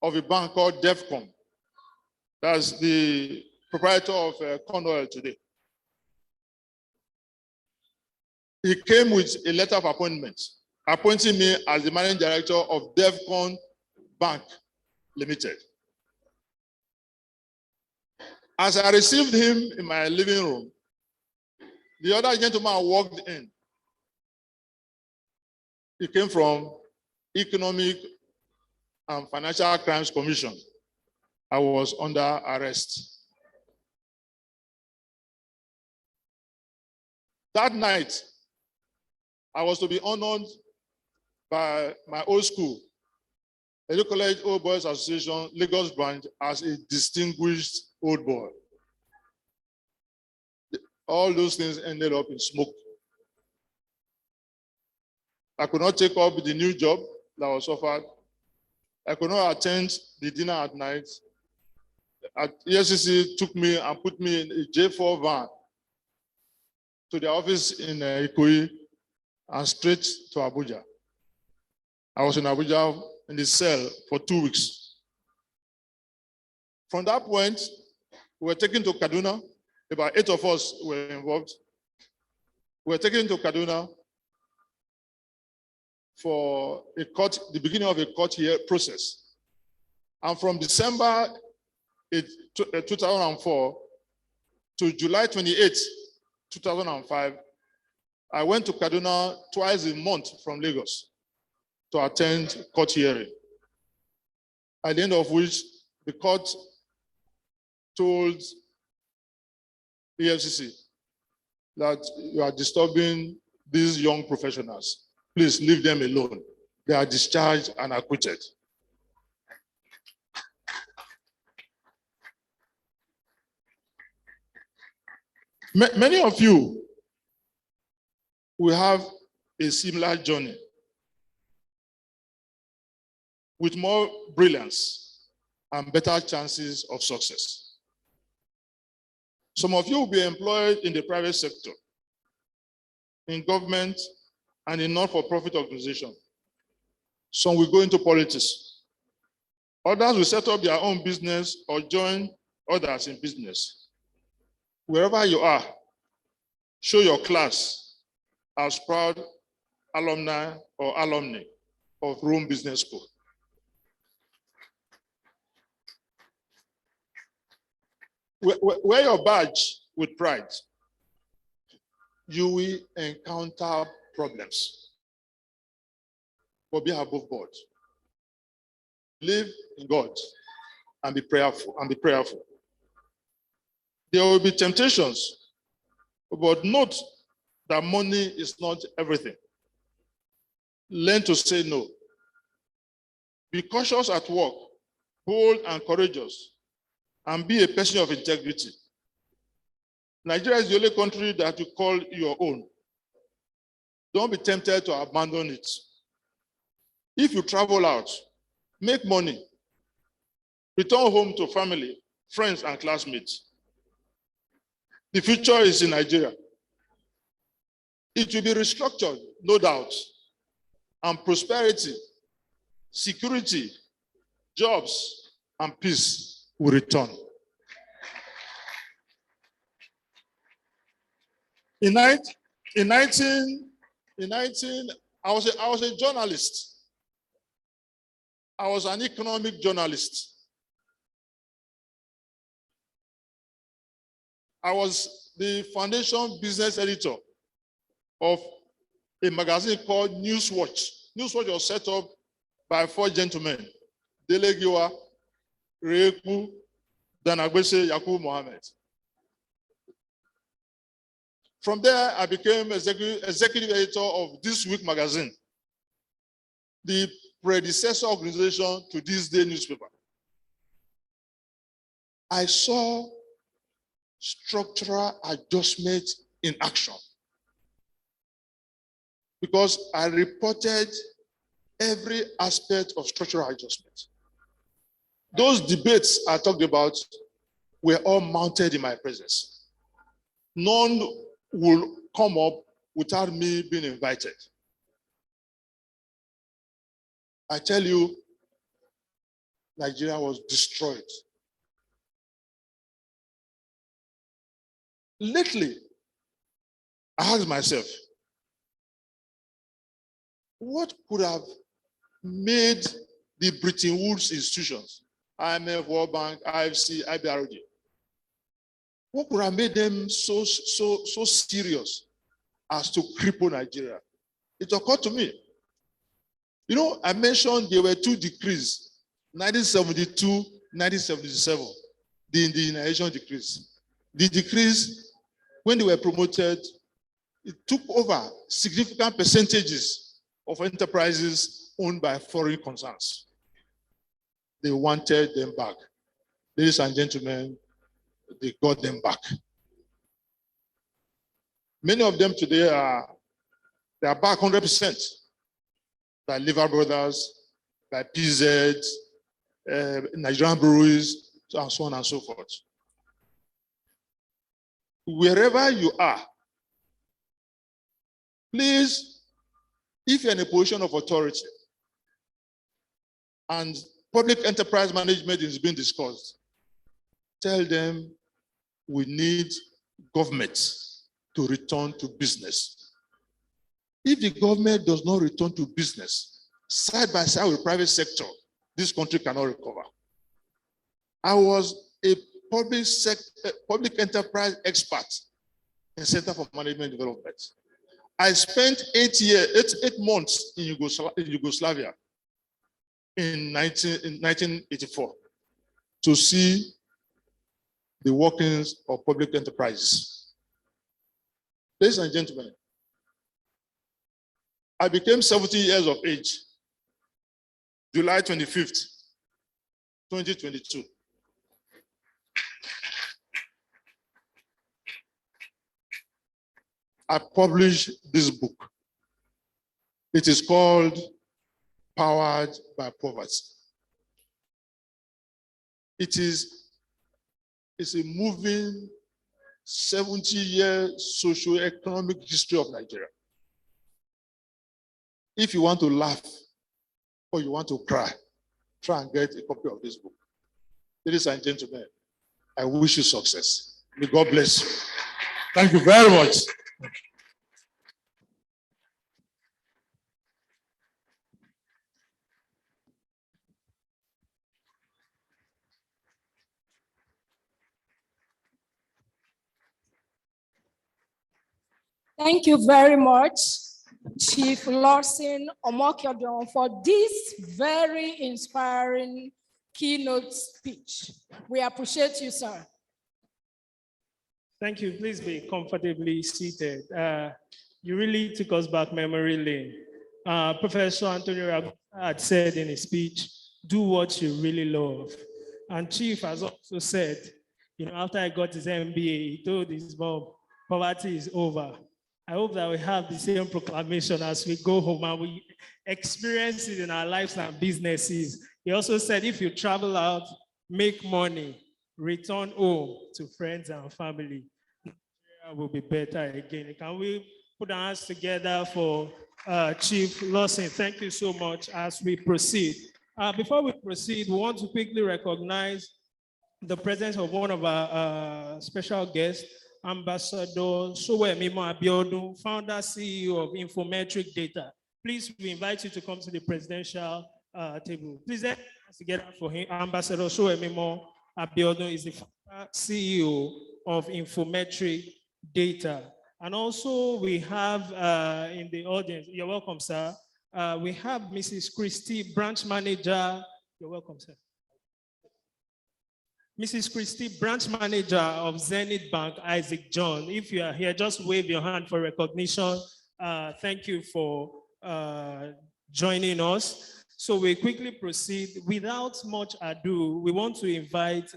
of a bank called DEFCON. That's the proprietor of Cornwall today. He came with a letter of appointment, appointing me as the managing director of DEFCON Bank Limited. As I received him in my living room, the other gentleman walked in. He came from Economic and Financial Crimes Commission. I was under arrest. That night, I was to be honored by my old school, Edo College Old Boys Association, Lagos branch, as a distinguished old boy. All those things ended up in smoke. I could not take up the new job that was offered. I could not attend the dinner at night. EFCC took me and put me in a J4 van to the office in Ikoyi and straight to Abuja. I was in Abuja in the cell for 2 weeks. From that point, we were taken to Kaduna. About 8 of us were involved. We were taken to Kaduna for a court, the beginning of a court hearing process. And from December 2004 to July 28, 2005, I went to Kaduna twice a month from Lagos to attend court hearing, at the end of which the court told EFCC that you are disturbing these young professionals. Please leave them alone. They are discharged and acquitted. Many of you will have a similar journey with more brilliance and better chances of success. Some of you will be employed in the private sector, in government, and in not-for-profit organizations. Some will go into politics. Others will set up their own business or join others in business. Wherever you are, show your class as proud alumni or alumni of Rome Business School. Wear your badge with pride. You will encounter problems, but be above board. Live in God and be prayerful. There will be temptations, but note that money is not everything. Learn to say no. Be cautious at work, bold and courageous, and be a person of integrity. Nigeria is the only country that you call your own. Don't be tempted to abandon it. If you travel out, make money, return home to family, friends, and classmates. The future is in Nigeria. It will be restructured, no doubt, and prosperity, security, jobs, and peace will return. I was a journalist. I was an economic journalist. I was the foundation business editor of a magazine called Newswatch. Newswatch was set up by 4 gentlemen, Delegiwa, Reku, Danagbese Yakubu Mohammed. From there, I became executive editor of This Week magazine, the predecessor organization to This Day newspaper. I saw structural adjustment in action because I reported every aspect of structural adjustment. Those debates I talked about were all mounted in my presence. None will come up without me being invited. I tell you, Nigeria was destroyed. Lately, I asked myself, what could have made the Bretton Woods institutions, IMF, World Bank, IFC, IBRD, what could have made them so serious as to cripple Nigeria? It occurred to me. You know, I mentioned there were two decrees, 1972, 1977, the indigenization decrees. The decrees, when they were promoted, it took over significant percentages of enterprises owned by foreign concerns. They wanted them back. Ladies and gentlemen, they got them back. Many of them today they are back 100%. By Liver Brothers, by PZ, Nigerian breweries, and so on and so forth. Wherever you are, please, if you're in a position of authority and public enterprise management is being discussed, tell them we need government to return to business. If the government does not return to business, side by side with the private sector, this country cannot recover. I was a public enterprise expert in Center for Management Development. I spent 8 months in Yugoslavia in 1984 to see the workings of public enterprises. Ladies and gentlemen, I became 70 years of age, July 25th, 2022. I published this book. It is called Powered by Poverty. It's a moving 70-year socio-economic history of Nigeria. If you want to laugh or you want to cry, try and get a copy of this book. Ladies and gentlemen, I wish you success. May God bless you. Thank you very much. Thank you very much, Chief Lawson Omokiodon, for this very inspiring keynote speech. We appreciate you, sir. Thank you. Please be comfortably seated. You really took us back memory lane. Professor Antonio had said in his speech, do what you really love. And Chief has also said, you know, after I got his MBA, he told his mom, poverty is over. I hope that we have the same proclamation as we go home and we experience it in our lives and businesses. He also said, if you travel out, make money, return home to friends and family, Nigeria will be better again. Can we put our hands together for Chief Lawson? Thank you so much as we proceed. Before we proceed, we want to quickly recognize the presence of one of our special guests, Ambassador Sowemimo Abiodun, founder, CEO of Infometric Data. Please, we invite you to come to the presidential table. Please let's together for him. Ambassador Sowemimo Abiodun is the founder, CEO of Infometric Data. And also we have in the audience, you're welcome, sir. We have Mrs. Christie, branch manager You're welcome, sir. Mrs. Christie, branch manager of Zenith Bank, Isaac John. If you are here, just wave your hand for recognition. Thank you for joining us. So we quickly proceed. Without much ado, we want to invite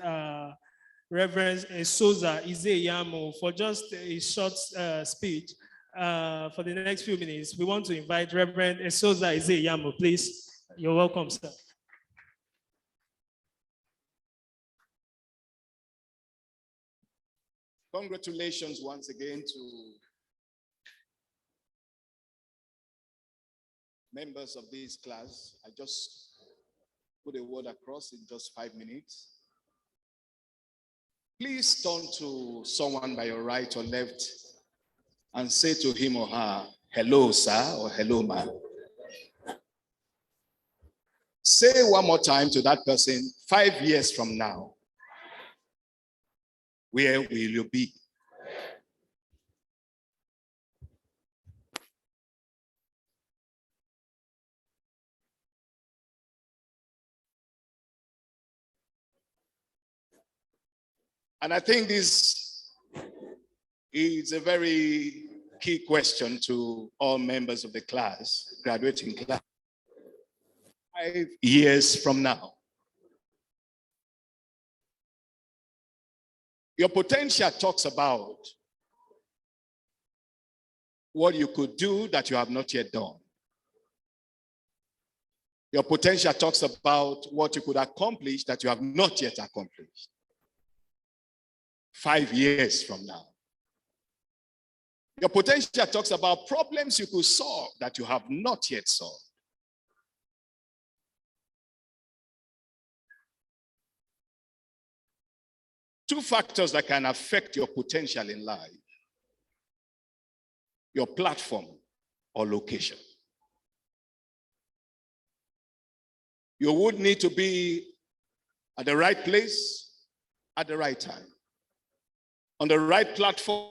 Reverend Esoza Izeyamo for just a short speech. For the next few minutes, we want to invite Reverend Esoza Izeyamo, please. You're welcome, sir. Congratulations once again to members of this class. I just put a word across in just 5 minutes. Please turn to someone by your right or left and say to him or her, hello, sir, or hello, ma'am. Say one more time to that person, 5 years from now, where will you be? And I think this is a very key question to all members of the class, graduating class. 5 years from now, your potential talks about what you could do that you have not yet done. Your potential talks about what you could accomplish that you have not yet accomplished. 5 years from now. Your potential talks about problems you could solve that you have not yet solved. Two factors that can affect your potential in life: your platform or location. You would need to be at the right place at the right time, on the right platform.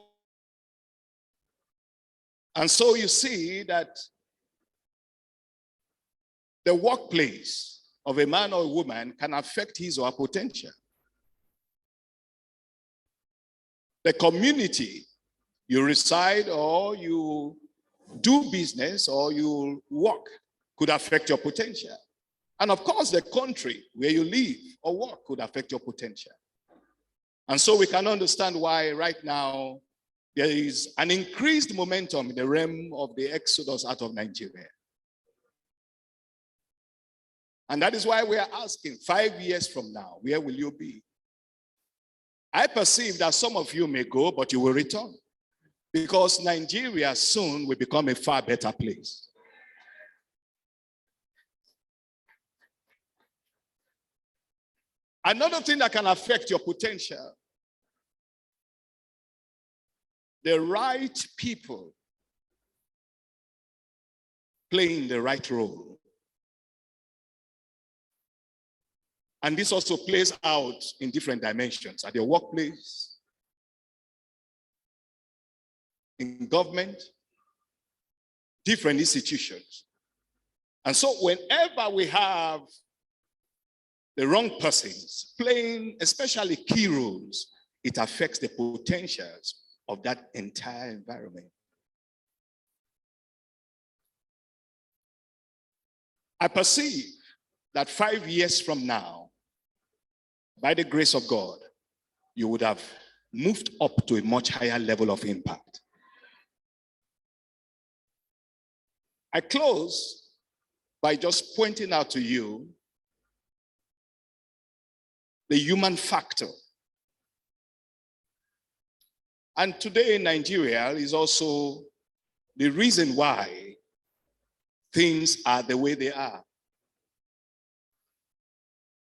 And so you see that the workplace of a man or a woman can affect his or her potential. The community you reside or you do business or you work could affect your potential. And of course, the country where you live or work could affect your potential. And so we can understand why right now there is an increased momentum in the realm of the exodus out of Nigeria. And that is why we are asking, 5 years from now, where will you be? I perceive that some of you may go, but you will return, because Nigeria soon will become a far better place. Another thing that can affect your potential: the right people playing the right role. And this also plays out in different dimensions: at your workplace, in government, different institutions. And so whenever we have the wrong persons playing especially key roles, it affects the potentials of that entire environment. I perceive that 5 years from now, by the grace of God, you would have moved up to a much higher level of impact. I close by just pointing out to you the human factor. And today in Nigeria is also the reason why things are the way they are.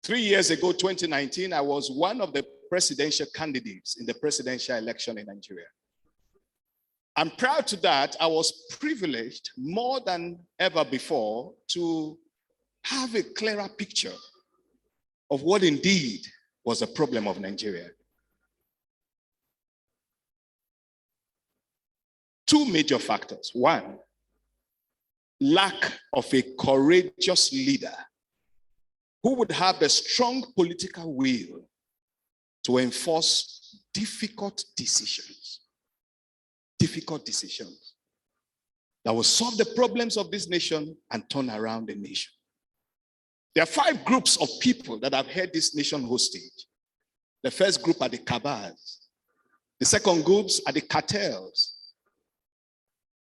3 years ago, 2019, I was one of the presidential candidates in the presidential election in Nigeria. And prior to that, I was privileged more than ever before to have a clearer picture of what indeed was a problem of Nigeria. Two major factors. One, lack of a courageous leader who would have the strong political will to enforce difficult decisions that will solve the problems of this nation and turn around the nation. There are 5 groups of people that have held this nation hostage. The first group are the cabals. The second groups are the cartels.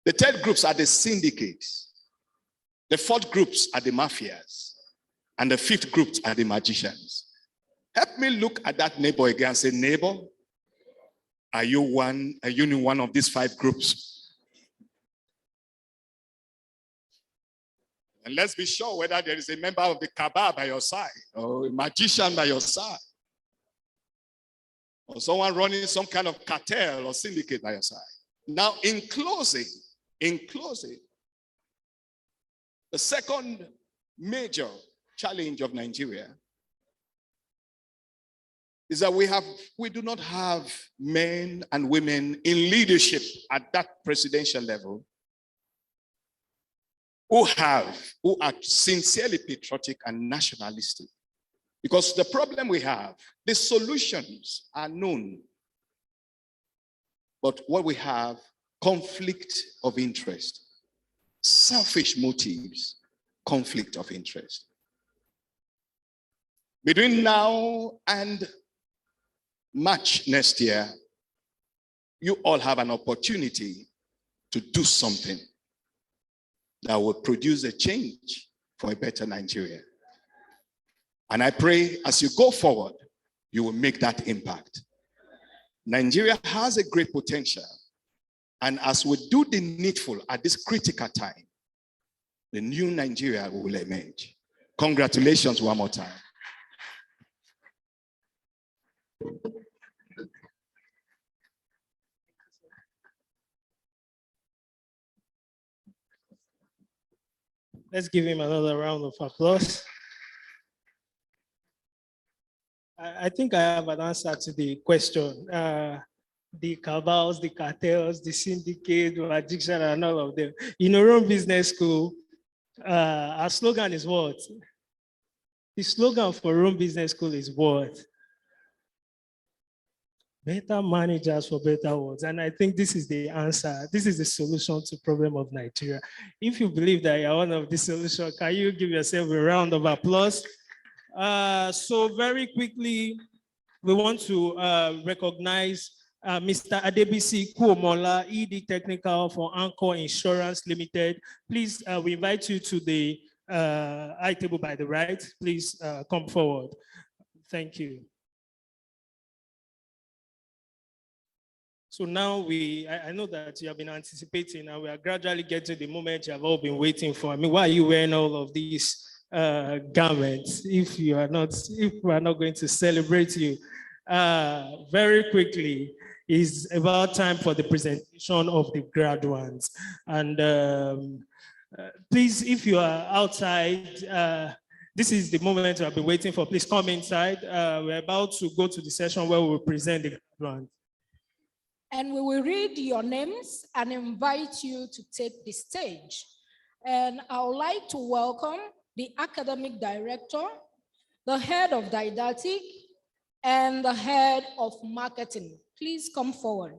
The third groups are the syndicates. The fourth groups are the mafias. And the fifth groups are the magicians. Help me look at that neighbor again and say, neighbor, are you in one of these 5 groups? And let's be sure whether there is a member of the cabal by your side, or a magician by your side, or someone running some kind of cartel or syndicate by your side. Now, in closing, the second major challenge of Nigeria is that we do not have men and women in leadership at that presidential level who are sincerely patriotic and nationalistic. Because the problem we have, the solutions are known. But what we have, conflict of interest, selfish motives, conflict of interest. Between now and March next year, you all have an opportunity to do something that will produce a change for a better Nigeria. And I pray as you go forward, you will make that impact. Nigeria has a great potential. And as we do the needful at this critical time, the new Nigeria will emerge. Congratulations one more time. Let's give him another round of applause. I think I have an answer to the question. The cabals, the cartels, the syndicate, the addiction, and all of them. In our own business school, our slogan is what? The slogan for our own business school is what? Better managers for better words. And I think this is the answer. This is the solution to the problem of Nigeria. If you believe that you're one of the solutions, can you give yourself a round of applause? So very quickly, we want to recognize Mr. Adebisi Kuomola, ED Technical for Anchor Insurance Limited. Please, we invite you to the high table by the right. Please come forward. Thank you. So now I know that you have been anticipating and we are gradually getting the moment you have all been waiting for. I mean, why are you wearing all of these garments if we are not going to celebrate you? Very quickly, it's about time for the presentation of the graduates. And please, if you are outside, this is the moment you have been waiting for. Please come inside. We're about to go to the session where we will present the graduates. And we will read your names and invite you to take the stage. And I would like to welcome the academic director, the head of didactic, and the head of marketing. Please come forward.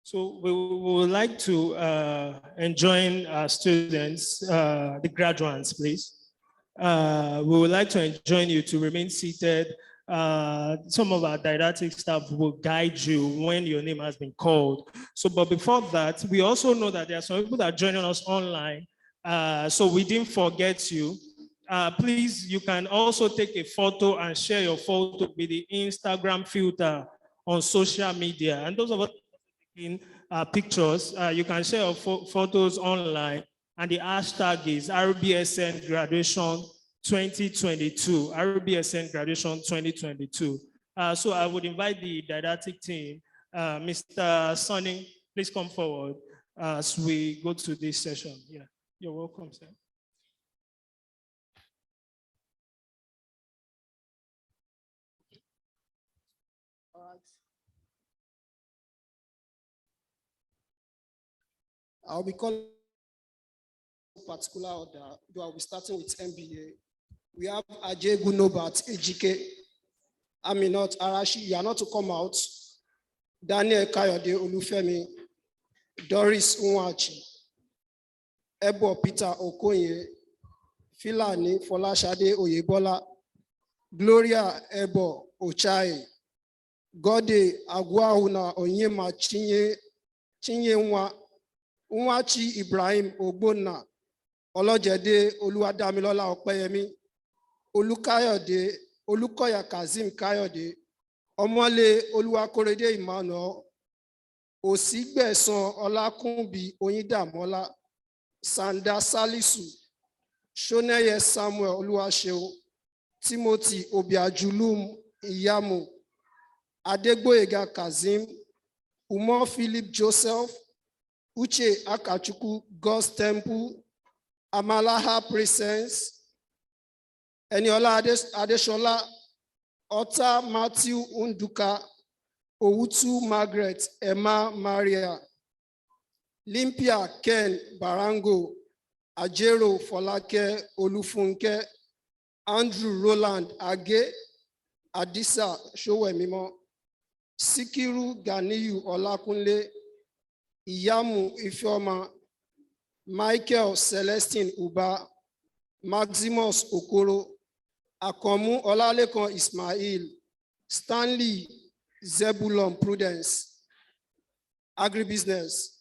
So we would like to enjoin our students, the graduates, please. We would like to enjoin you to remain seated. Some of our didactic staff will guide you when your name has been called. So, but before that, we also know that there are some people that are joining us online. So we didn't forget you. Please, you can also take a photo and share your photo with the Instagram filter on social media. And those of us taking pictures, you can share your photos online. And the hashtag is RBSN Graduation 2022, RBSN Graduation 2022. So I would invite the didactic team, Mr. Sonny, please come forward as we go to this session. Yeah, you're welcome, sir. All right. I'll be calling particular order, though I'll be starting with MBA. We have Ajay Gunobat Ejike, Aminat Arashi, you are not to come out. Daniel Kayode Olufemi, Doris Unwachi, Ebo Peter Okoye, Filani Folashade Oyebola, Gloria Ebo Ochai, Gode Agwahuna Onyema Chinye Unwachi Ibrahim Ogbonna, Olojede Oluwadamilola Opeyemi, Olukoya Kazim Kayode, Omole Oluwakorede Emmanuel, Osigbeson Olakunbi Oyindamola, Sanda Salisu, Shoneye Samuel Oluwaseun, Timothy Obiajulum Iyamu, Adegboyega Kazim, Umo Philip Joseph, Uche Akachuku God's Temple, Amalaha Presence, Eniola Adeshola, Ota Matthew Unduka, Owutu Margaret Emma Maria, Limpia Ken Barango, Ajero Folake Olufunke, Andrew Roland Age, Adisa Showemimo, Sikiru Ganiyu Olakunle, Iyamu Ifeoma, Michael Celestine Uba, Maximus Okoro, Akomu Olalekan Ismail, Stanley Zebulon Prudence, Agribusiness,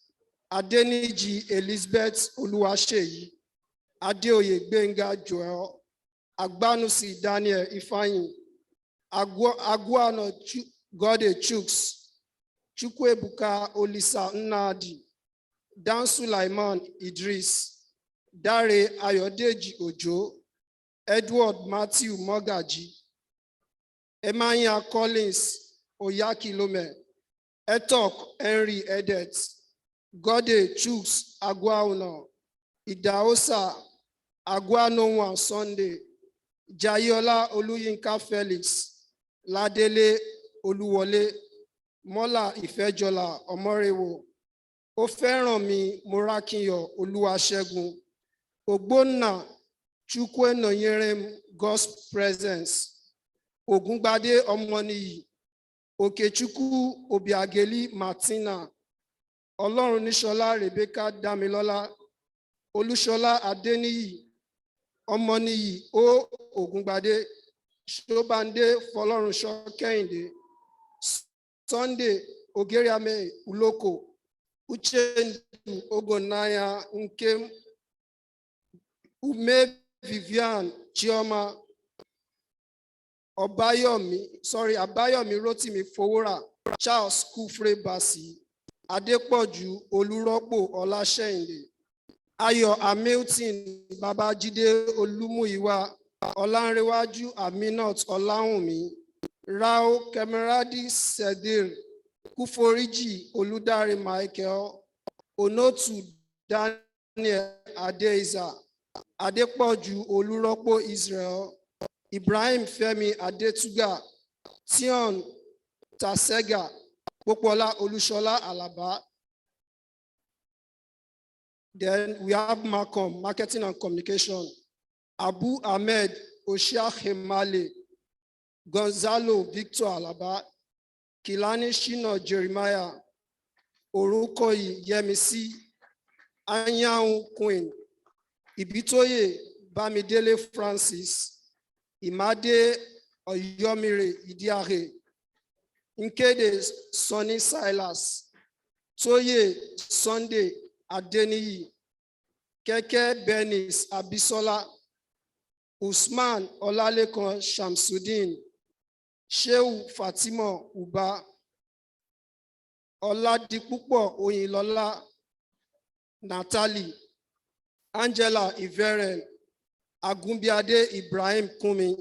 Adeniji Elizabeth Oluwaseyi, Adeoye Gbenga Joel, Agbanusi Daniel Ifeanyi, Aguano Gode Chuks, Chukwebuka Olisa Nnadi, Dan Sulaiman Idris, Dare Ayodeji Ojo, Edward Matthew Mogaji, Emanya Collins Oyakilome, Etok Henry Edet, Gode Chuks Aguauno, Idaosa Aguanonwa Sunday, Jayola Oluyinka Felix, Ladele Oluwole, Mola Ifejola Omorewo, Oferanmi Morakinyo Oluwasegun, Ogbonna Chukwuenoyerem God's Presence, Ogungbade Omoniyi, Okechukwu Obiageli Martina, Olorunnishola Rebecca Damilola, Olushola Adeniyi, Omoniyi O Ogungbade, Shobande Folorunsho Kehinde, Sunday Ogeriame Uloko, Uchendu Ogonaya Nkem, Ume Vivian Chioma, Abayomi Rotimi Fowora, Charles Kufre Basi, Adepoju Oluropo Olaseyinde, Ayo Hamilton Babajide Olumuyiwa, Olanrewaju Aminat Olahunmi, Rao Kemeradi Sedir, Kuforiji Oludare Michael, Onotu Daniel Adeiza, Adepoju Oluropo Israel, Ibrahim Femi Adetuga, Tion Tasega, Popola Olushola Alaba. Then we have Malcolm, Marketing and Communication, Abu Ahmed Oshia Hemale, Gonzalo Victor Alaba, Kilani Shino Jeremiah, Orukoyi Yemisi, Anyanwu Queen, Ibitoye Bamidele Francis, Imade Oyomire Idiare, Nkede Sonny Silas, Toye Sunday Adeniyi, Keke Benis Abisola, Usman Olalekan Shamsuddin, Shehu Fatima Uba, Oladipupo Oyinlola, Natalie, Angela Iveren, Agumbiade Ibrahim Kumi,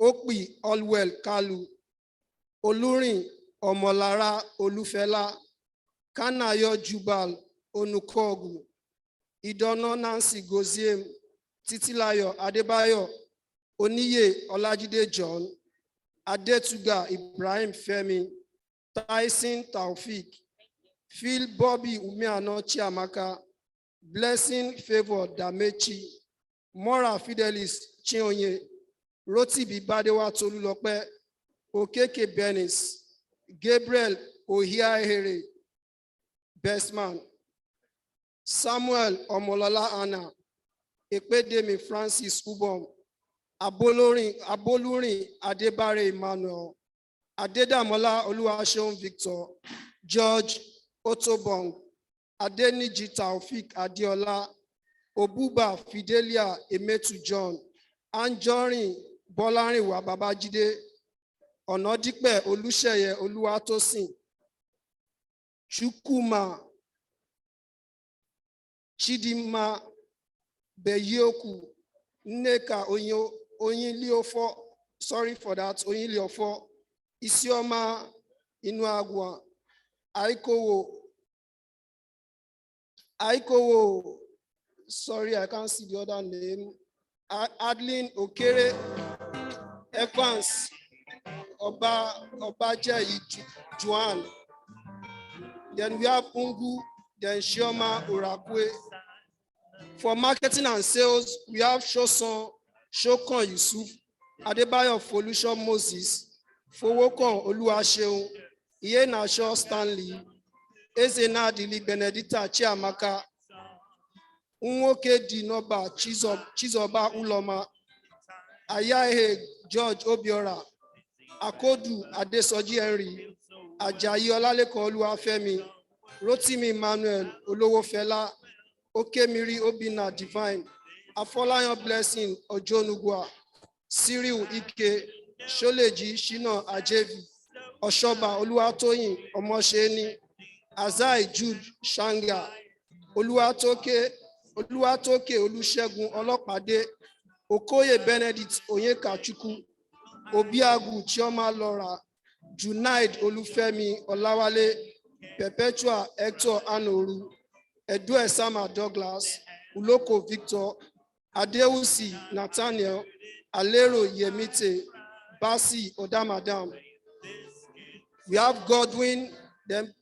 Okpi Allwell Kalu, Olurin Omolara Olufela, Kanayo Jubal Onukogu, Idono Nancy Goziem, Titilayo Adebayo, Oniye Olajide John, Adetuga Ibrahim Femi, Tyson Taufik, Phil Bobby Umeano Chiamaka, Blessing Favor Damechi, Mora Fidelis Chionye, Roti Bibadewa Tolulope, Okeke Benis, Gabriel Ohiahere, Bestman, Samuel Omolola Anna, Epedemi Francis Ubom, Abolurin Adebare Emmanuel, Adedamola Oluwaseun Victor, George Otobong, Adeniji Taufik Adiola, Obuba Fidelia Emetu John, Anjorin Bolarinwa Babajide, Onodipe Oluseye Oluwatosin, Chukuma Chidima Beyoku, Nneka Oyinliofo, sorry for that, Oyinliofo, Isioma Inuagwa, Aikowo, sorry, I can't see the other name. Adeline Okere Evans, Obaje Juan. Then we have Ungu, then Shioma Urakwe. For marketing and sales, we have Shokon Yusuf, Adebayo Folusho Moses, Fowokon Oluwaseun, Iyenasho Stanley, Ezena Dili Benedita Chiamaka, Unwoke Dinoba Chizoba Uloma, Ayahe George Obiora, Akodu Adesoji Henry, Ajayi Olaleko Oluwafemi, Rotimi Emmanuel Olowofela, Okemiri Obina Divine, Afolayan Blessing Ojonugwa, Cyril Ike, Sholeji Shina Ajevi, Oshoba Oluwatoyin Omosheni, Azai Jude Shanga, Oluwatoke Olusegun Olopade, Okoye Benedict Onyekachukwu, Obiagu Chioma Laura, Junaid Olufemi Olawale, Perpetua Hector Anoru, Edue Sama Douglas, Uloko Victor, Adeusi Nathaniel, Alero Yemite, Basi Odamadam. We have Godwin, then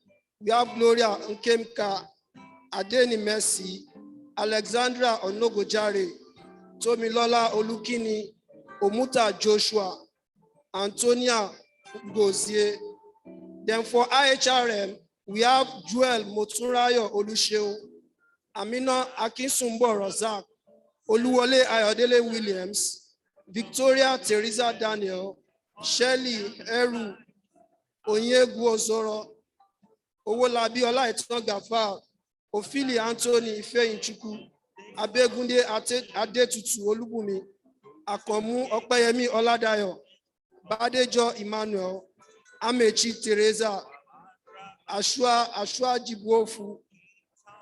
we have Gloria Nkemka, Adeni Mercy, Alexandra Onogojare, Tomilola Olukini, Omuta Joshua, Antonia Gozie. Then for IHRM, we have Joel Moturayo Oluseun, Amina Akinsumbo Rozak, Oluwole Ayodele Williams, Victoria Teresa Daniel, Shelley Eru, Onyegu Ozoro, Owolabi Olaitan Gafar, Ofili Anthony Ifeinchukwu, Abegunde Adetutu Olubumi, Akomu Opeyemi Oladayo, Badejo Emmanuel, Amechi Teresa, Ashua Jibuofu,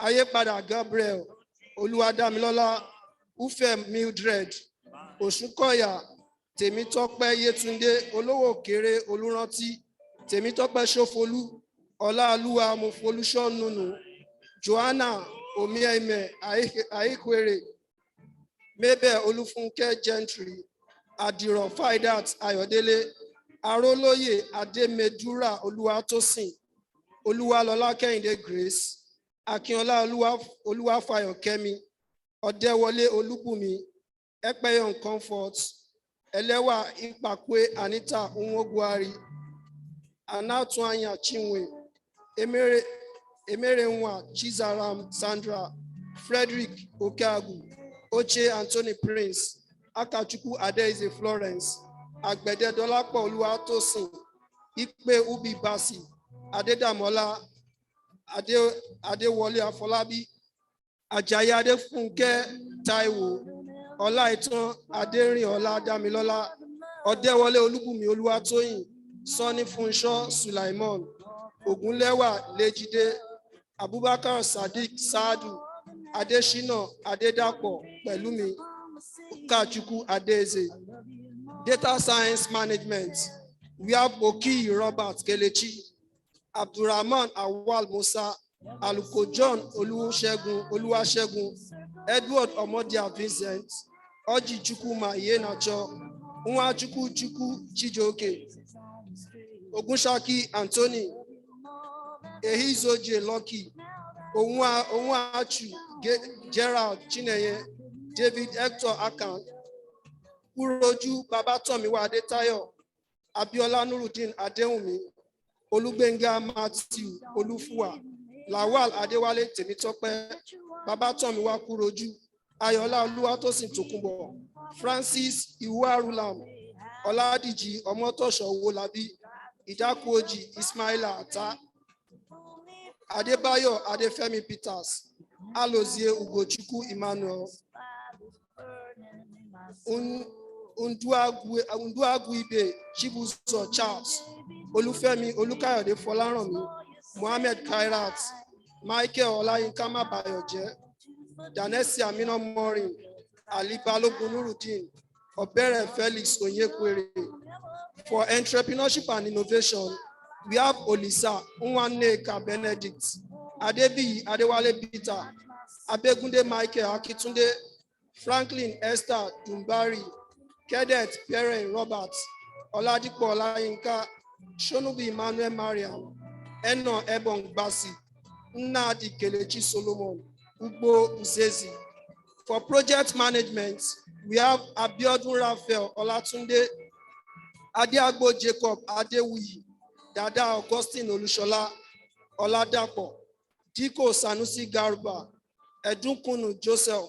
Ayepada Gabriel, Oluwadamilola, Ufem Mildred, Osunkoya, Temitope Yetunde, Olowo Kere Oluranti, Temitope Shofolu, Olaoluwa Mofolusho Nunu, Joanna Omieme Aikwere, Mebe Olufunke Gentry, Adiro Faidat Ayodele, Aroloye Ademedura Oluwatosin, Oluwalola Kehinde Grace, Akinola Oluwafayo Kemi, Odewole Olubumi, Ekpeyon Comfort, Elewa Ipakwe Anita Unwogwari, Anatuanya Chinwe, Emere Nwa Chizaram Sandra, Frederick Okagu, Oche Anthony Prince, Akachukwu Adeize Florence, Agbede Dolapo Oluwatosin, Ikpe Ubi Basi, Adedamola, Adewole Afolabi, Ajayi Adefunke Taiwo, Olaitan Aderin Ola Damilola, Odewole Olubumi Oluwatoyin, Sonny Funsho Sulaimon, Ogunlewa Lejide, Abubakar Sadiq Saadu, Adeshina Adedapo Pelumi, Kachukwu Adeze. Data Science Management, we have Oki Robert Kelechi, Abdurrahman Awal Musa, Aluko John Oluwasegun, Edward Omodia Vincent, Oji Chukuma Yenacho, Nwachukwu Chijoke, Ogunshaki Anthony, Ehizoje Lucky, Onwuachu Gerald Chineye, David Hector Akan, Uroju Babatomiwa Adetayo, Abiola Nurudeen Adewumi, Olugbenga Matthew Olufuwa, Lawal Adewale Temitope, Babatomiwa Kuroju, Ayola Oluwatosin Tokunbo, Francis Iwarulam, Oladiji Omotosho Owolabi, Idakuoji Ismaila Ata, Adebayo Adefemi Peters, Alozie Ugochukwu Emmanuel, Unduagu Ibe Chibuzo Charles, Olufemi Olukayode Folaranmi, Mohammed Kairat, Michael Olayinka Mabayoje, Danesi Amina Morin, Ali Balogun Nurudeen, Obere Felix Onyekwere. For entrepreneurship and innovation, we have Olisa Nwaneka Benedict, Adebi Adewale Peter, Abegunde Michael Akitunde, Franklin Esther Dumbari, Kedet Perrin Robert, Oladipo Olayinka, Shonubi Emmanuel Mariam, Eno Ebong Basi, Nnadi Kelechi Solomon, Ugbo Uzezi. For project management, we have Abiodun Raphael Olatunde, Adiagbo Jacob Adewuyi, Dada Augustine Olushola, Oladapo, Diko Sanusi Garba, Edunkunu Joseph,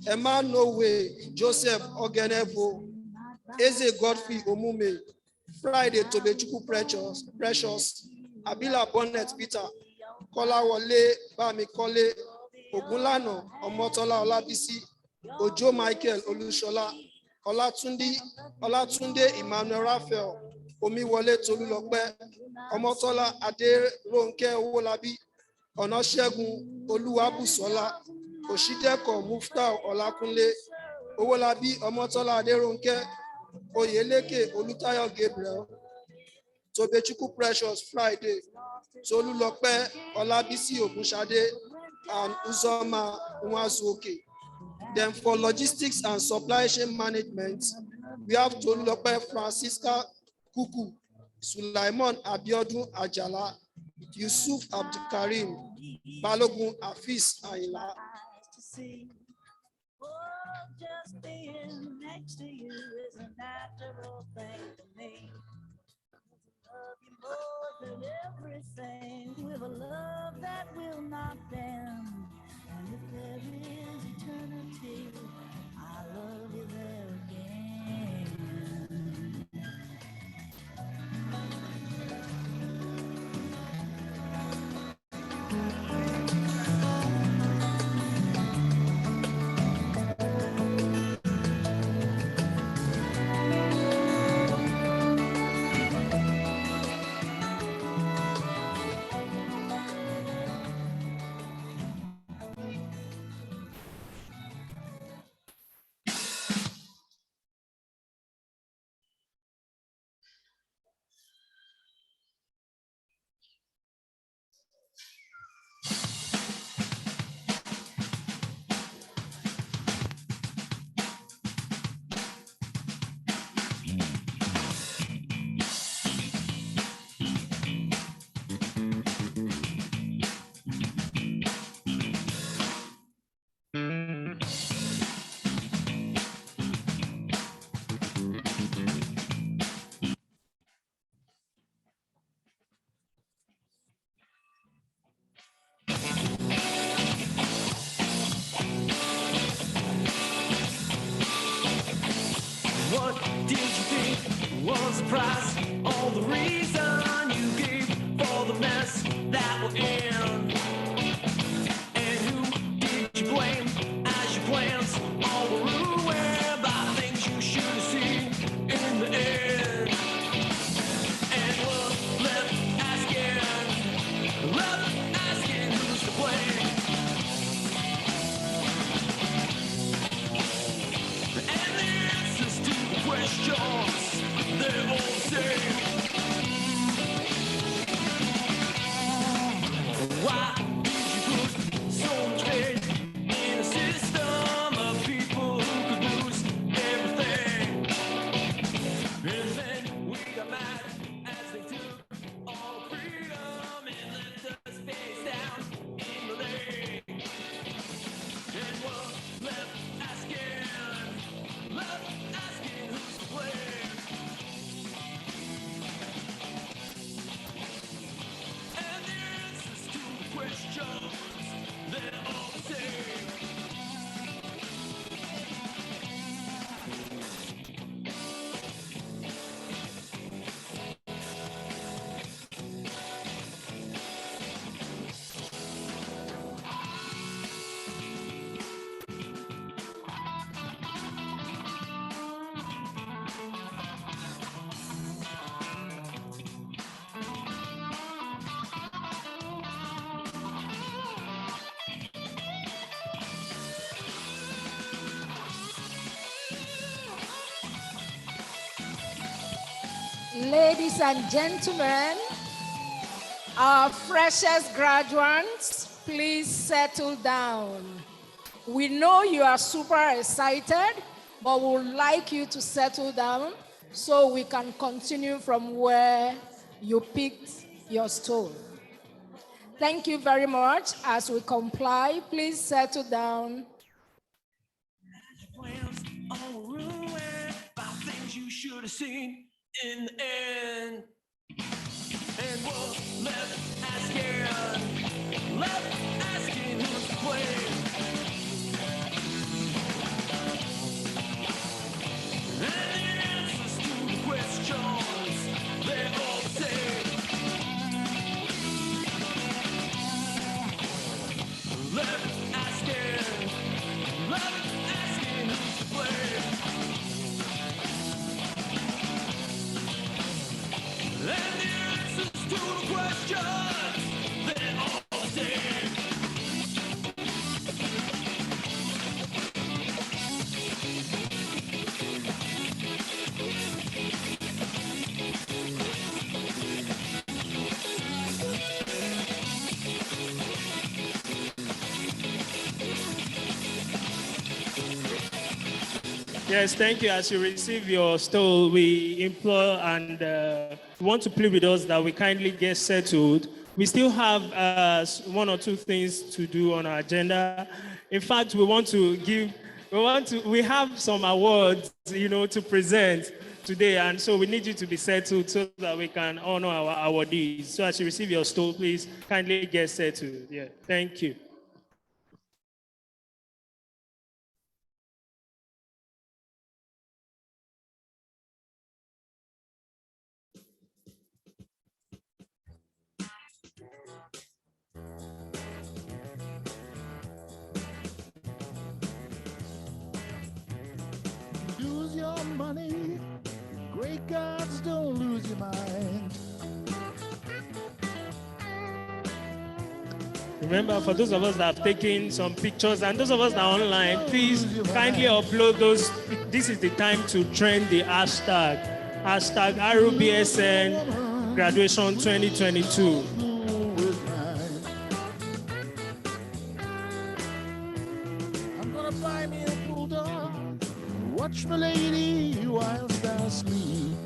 Emmanuel Joseph Ogenevo, Eze Godfrey Omume, Friday Tobechukwu Precious, Abila Bonnet Peter, Kolawole Bamikole, Ogunlano Omotola Olabisi, Ojo Michael Olushola, Olatunde Emmanuel Raphael, Omiwole Tolulope, Omotola Aderonke Owolabi, Onoshegun Oluwabusola, Oshideko Mufta Olakunle, Owolabi Omotola Aderonke, Oyeleke Olutayo Gabriel, Tobechukwu Precious Friday, Tolulope Olabisi Ogunshade, and Uzoma Nwazuoke. Then for logistics and supply chain management, we have Tolulope Francisca Kuku, Sulaiman Abiodun Ajala, Yusuf Abdulkarim, Balogun Afis Ayla. Just being next to you is a natural thing to me. Love you more than everything, with a love that will not bend. And if there is eternity, I love you there again. Ladies and gentlemen, our freshest graduates, please settle down. We know you are super excited, but we would like you to settle down so we can continue from where you picked your stool. Thank you very much. As we comply, please settle down. Plans all ruined by things you should have seen in the end. And we're left asking who's to blame. And the answers to the questions, they're all the same. Left asking who's to blame. And the answers to the questions, they're all the same. Yes, thank you. As you receive your stole, we implore and want to plead with us that we kindly get settled. We still have one or two things to do on our agenda. In fact, we have some awards, to present today, and so we need you to be settled so that we can honor our awardees. So as you receive your stole, please kindly get settled. Yeah, thank you. Lose your money, great gods, don't lose your mind. Remember, for those of us that have taken some pictures and those of us that are online, please kindly upload those. This is the time to trend the hashtag RUBSN graduation 2022. I'm gonna buy me a bulldog, watch my lady whilst I sleep.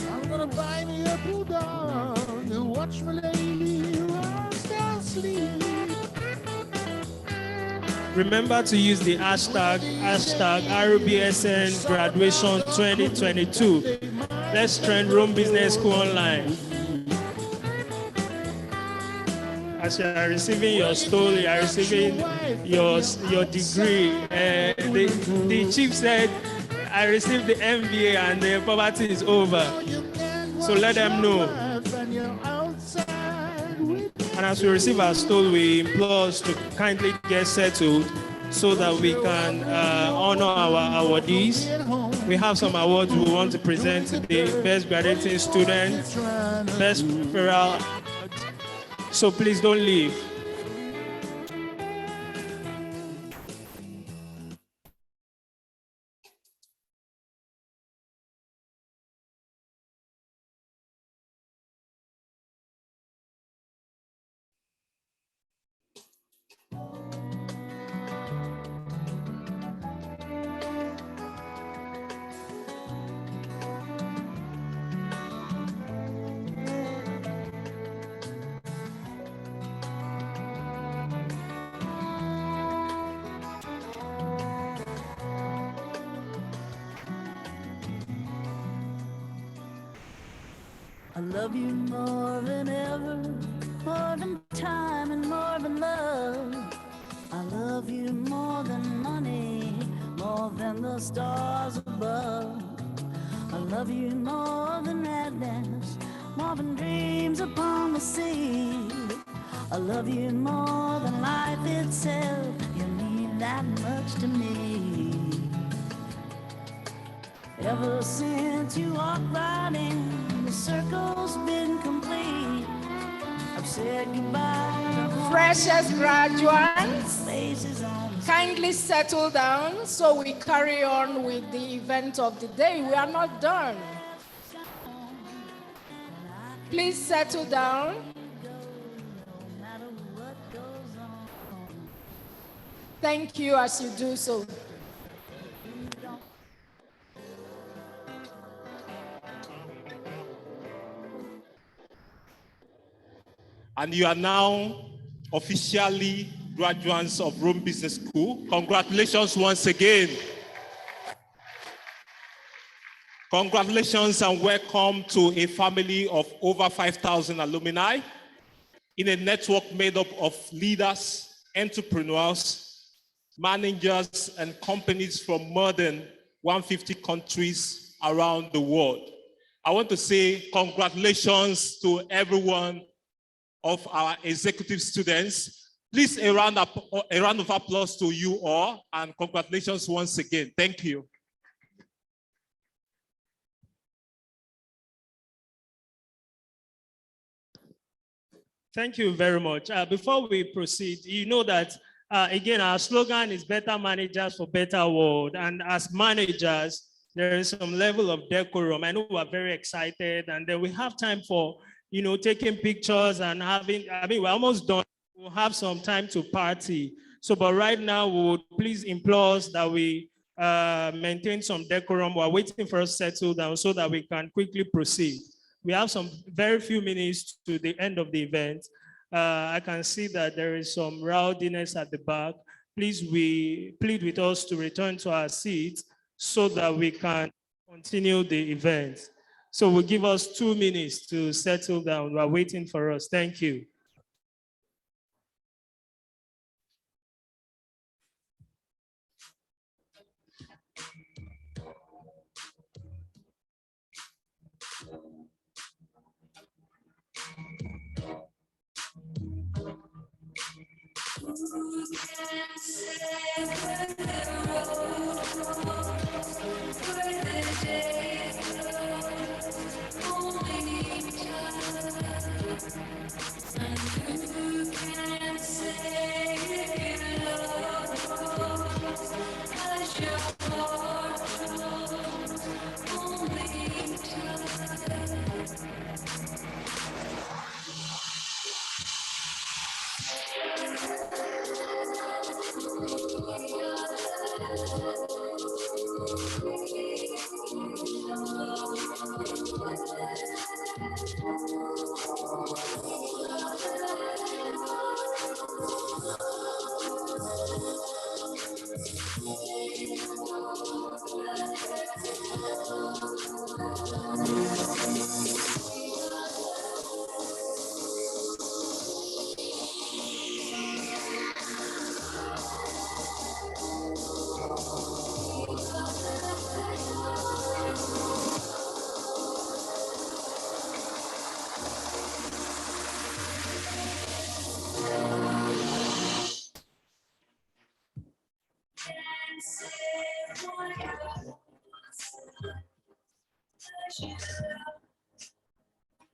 I'm gonna buy me a bulldog, watch my lady whilst I sleep. Remember to use the hashtag RUBSN graduation 2022. Let's trend Rome Business School online. As you are receiving your story, you are receiving your degree. The chief said, I received the MBA and the poverty is over. So let them know. And as we receive our story, we implore us to kindly get settled so that we can honor our awardees. We have some awards we want to present today. Best graduating student, best referral. So please don't leave. I love you more than ever, more than time and more than love. I love you more than money, more than the stars above. I love you more than madness, more than dreams upon the sea. I love you more than life itself. You mean that much to me. Ever since you walked right in, the circle's been complete. I've said goodbye to Precious graduates, faces on the kindly settle down so we carry on with the event of the day. We are not done. Please settle down. matter what goes on. Thank you as you do so. And you are now officially graduates of Rome Business School. Congratulations once again. Congratulations and welcome to a family of over 5,000 alumni in a network made up of leaders, entrepreneurs, managers, and companies from more than 150 countries around the world. I want to say congratulations to everyone of our executive students. Please, a round of applause to you all, and congratulations once again. Thank you. Thank you very much. Before we proceed, you know that, again, our slogan is better managers for better world. And as managers, there is some level of decorum. I know we're very excited, and then we have time for, taking pictures and we're almost done. We'll have some time to party. So, but right now, we would please implore us that we maintain some decorum. We're waiting for us to settle down so that we can quickly proceed. We have some very few minutes to the end of the event. I can see that there is some rowdiness at the back. Please, we plead with us to return to our seats so that we can continue the event. So we'll give us 2 minutes to settle down. We're waiting for us. Thank you.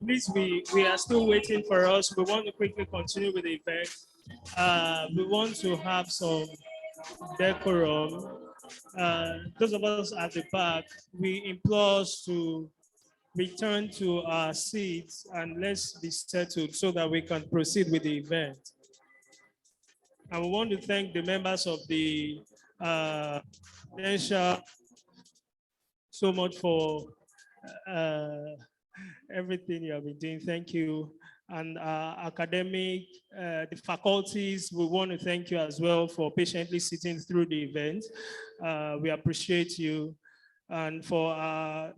Please, we are still waiting for us. We want to quickly continue with the event. We want to have some decorum. Those of us at the back, we implore us to return to our seats and let's be settled so that we can proceed with the event. And we want to thank the members of the Nensha so much for everything you have been doing. Thank you. And academic, the faculties, we want to thank you as well for patiently sitting through the event. We appreciate you. And for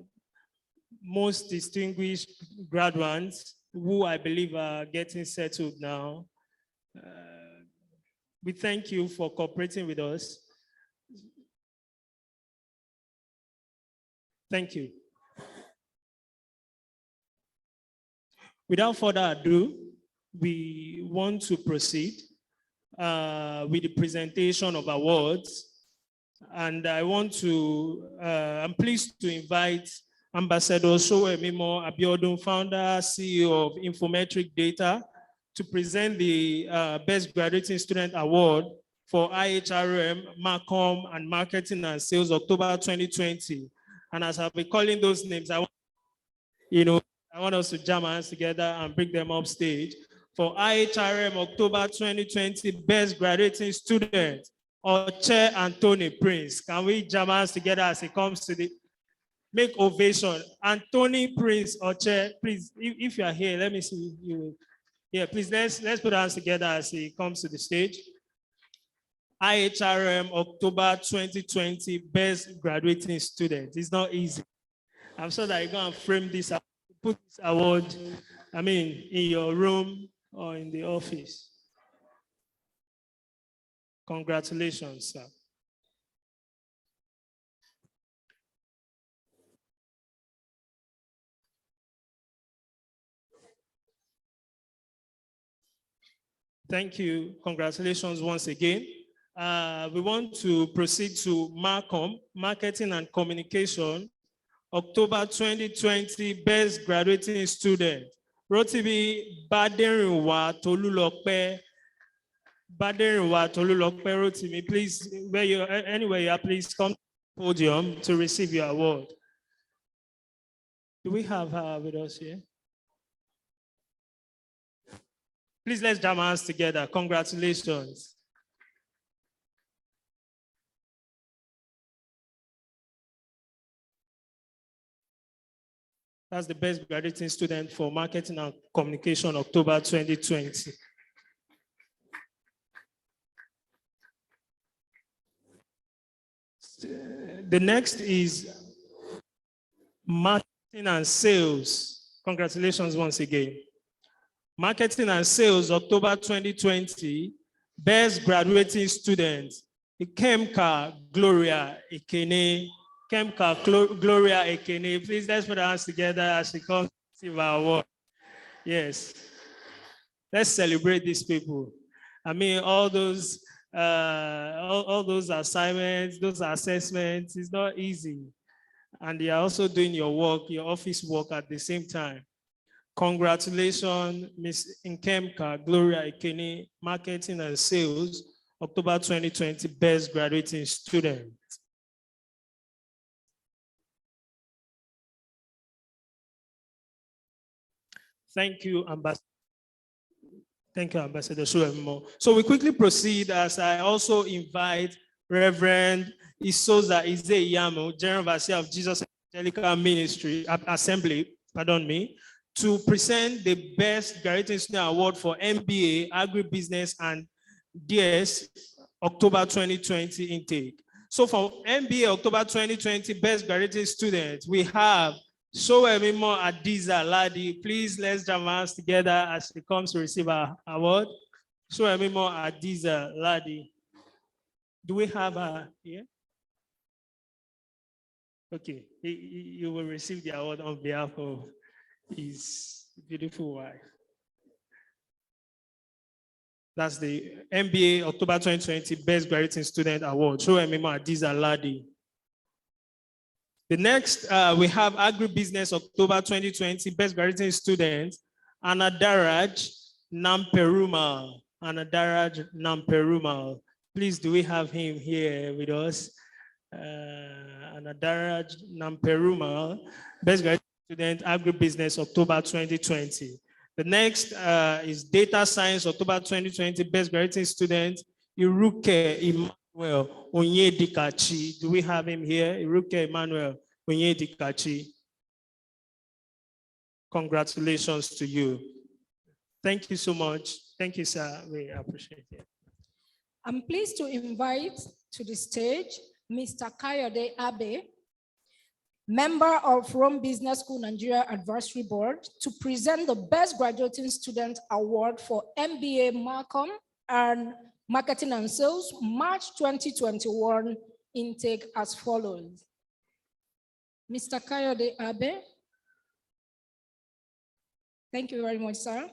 most distinguished graduates who I believe are getting settled now. We thank you for cooperating with us. Thank you. Without further ado, we want to proceed with the presentation of awards. And I'm pleased to invite Ambassador Sowemimo Abiodun, founder, CEO of Infometric Data, to present the Best Graduating Student Award for IHRM, Marcom, and Marketing and Sales, October 2020. And as I'll be calling those names, I want us to jam our hands together and bring them up stage. For IHRM, October 2020, Best Graduating Student, Oche Anthony Prince. Can we jam our hands together as it comes to the make ovation? Anthony Prince, Oche, please, if you are here, let me see you. Yeah, please, let's put our hands together as he comes to the stage. IHRM, October 2020, Best Graduating Student. It's not easy. I'm sure that you're going to frame this up, put this award, in your room or in the office. Congratulations, sir. Thank you. Congratulations once again. We want to proceed to Marcom, Marketing and Communication, October 2020, Best Graduating Student. Rotibi Baderinwa Tolulope. Baderinwa Tolulope Rotimi, please, anywhere you are, please come to the podium to receive your award. Do we have her with us here? Please, let's jam our hands together. Congratulations. That's the Best Graduating Student for Marketing and Communication, October 2020. The next is Marketing and Sales. Congratulations once again. Marketing and Sales, October 2020, Best Graduating Student, Kemka Gloria Ekene. Kemka Gloria Ekene. Please, let's put our hands together as she comes to receive our award. Yes. Let's celebrate these people. All those assignments, those assessments, it's not easy. And they are also doing your work, your office work at the same time. Congratulations, Ms. Nkemka Gloria Ekene, Marketing and Sales, October 2020, Best Graduating Student. Thank you, Ambassador. Thank you, Ambassador Sowemimo. So we quickly proceed as I also invite Reverend Isoza Izeyamo, General Overseer of Jesus Evangelical Ministry Assembly, to present the Best Graduating Student Award for MBA, Agribusiness and DS, October 2020 intake. So for MBA, October 2020, Best Graduating Student, we have Sowemimo Adiza Ladi. Please, let's jam our hands together as she comes to receive our award. Sowemimo Adiza Ladi. Do we have her here? Okay, you will receive the award on behalf of his beautiful wife. That's the MBA October 2020 Best Graduating Student Award. Sowemimo Adiza Ladi. The next, we have Agribusiness October 2020 Best Graduating Student, Anadaraj Namperumal. Anadaraj Namperumal. Please, do we have him here with us? Anadaraj Namperumal, Best Graduating Student, Agribusiness October 2020. The next is Data Science October 2020 Best Graduating Student, Iruke Emmanuel Onyedikachi. Do we have him here? Iruke Emmanuel Onyedikachi. Congratulations to you. Thank you so much. Thank you, sir. We appreciate it. I'm pleased to invite to the stage Mr. Kayode Abe, member of Rome Business School Nigeria Advisory Board, to present the Best Graduating Student Award for MBA Marcom and Marketing and Sales, March 2021 intake as follows. Mr. Kayode Abe. Thank you very much, sir.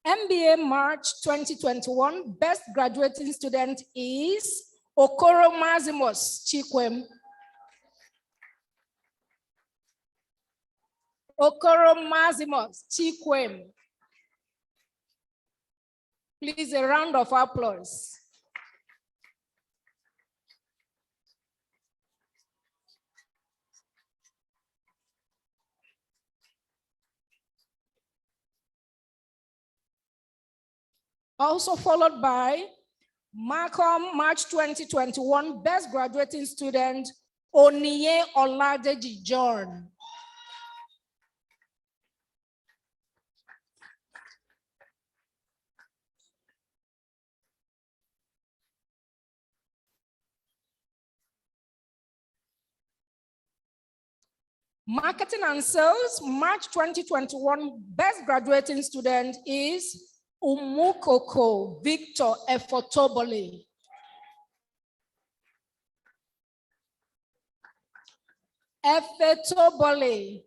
MBA March 2021 Best Graduating Student is Okoro Mazimos Chikwem. Okoro Mazimos Chikwem. Please, a round of applause. Also followed by Marcom March 2021 Best Graduating Student Oniye Oladeji John. Marketing and Sales March 2021 Best Graduating Student is Umukoko Victor Efotobole. Efotobole.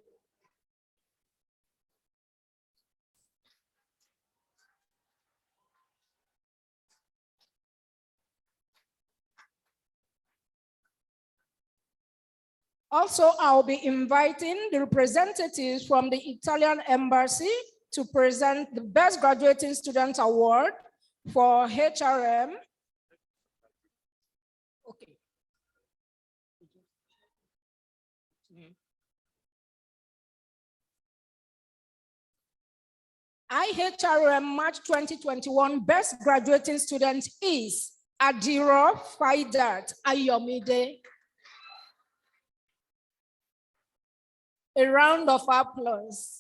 Also, I'll be inviting the representatives from the Italian Embassy to present the Best Graduating Student Award for HRM. Okay. IHRM March 2021 Best Graduating Student is Adiro Faidat Ayomide. A round of applause.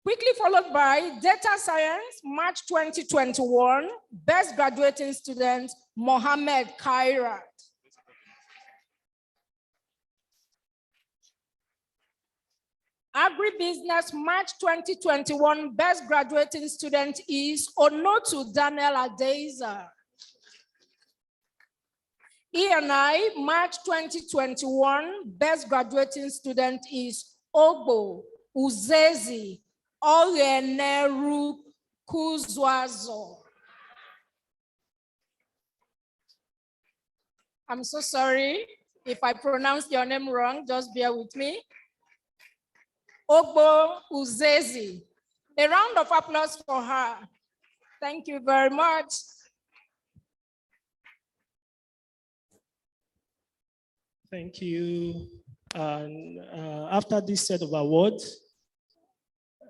Quickly followed by Data Science, March 2021, Best Graduating Student, Mohammed Kairat. Agribusiness, March 2021, Best Graduating Student is Onotu Daniel Adeza. E&I, March 2021, Best Graduating Student is Ogbo Uzezi Oyeneru Kuzwazo. I'm so sorry if I pronounced your name wrong, just bear with me. Ogbo Uzezi. A round of applause for her. Thank you very much. Thank you. And after this set of awards,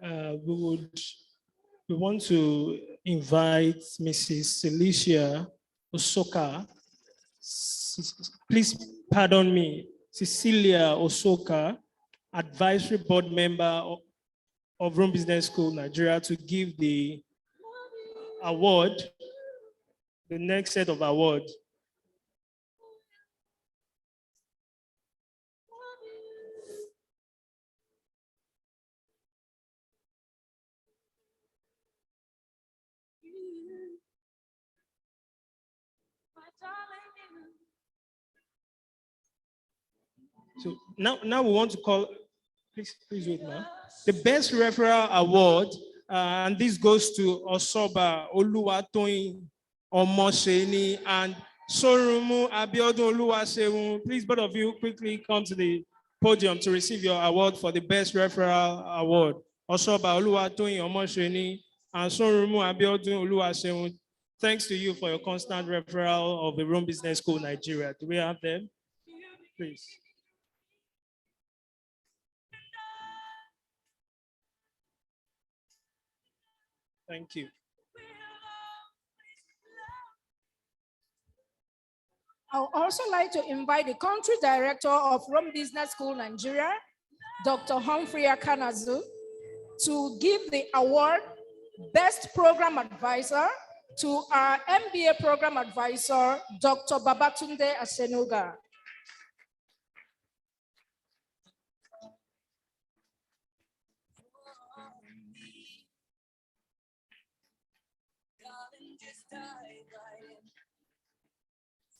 we want to invite Mrs. Cecilia Osoka. Please pardon me, Cecilia Osoka, Advisory Board Member of Rome Business School, Nigeria, to give the award, the next set of awards. So now we want to call, please wait now. The Best Referral Award, and this goes to Osoba Oluwatoyin Omosheni and Sorumu Abiodun Oluwaseun. Please, both of you, quickly come to the podium to receive your award for the Best Referral Award. Osoba Oluwatoyin Omosheni and Sorumu Abiodun Oluwaseun. Thanks to you for your constant referral of the Rome Business School, Nigeria. Do we have them? Please. Thank you. I would also like to invite the country director of Rome Business School, Nigeria, Dr. Humphrey Akanazu, to give the award Best Program Advisor to our MBA Program Advisor, Dr. Babatunde Asenuga.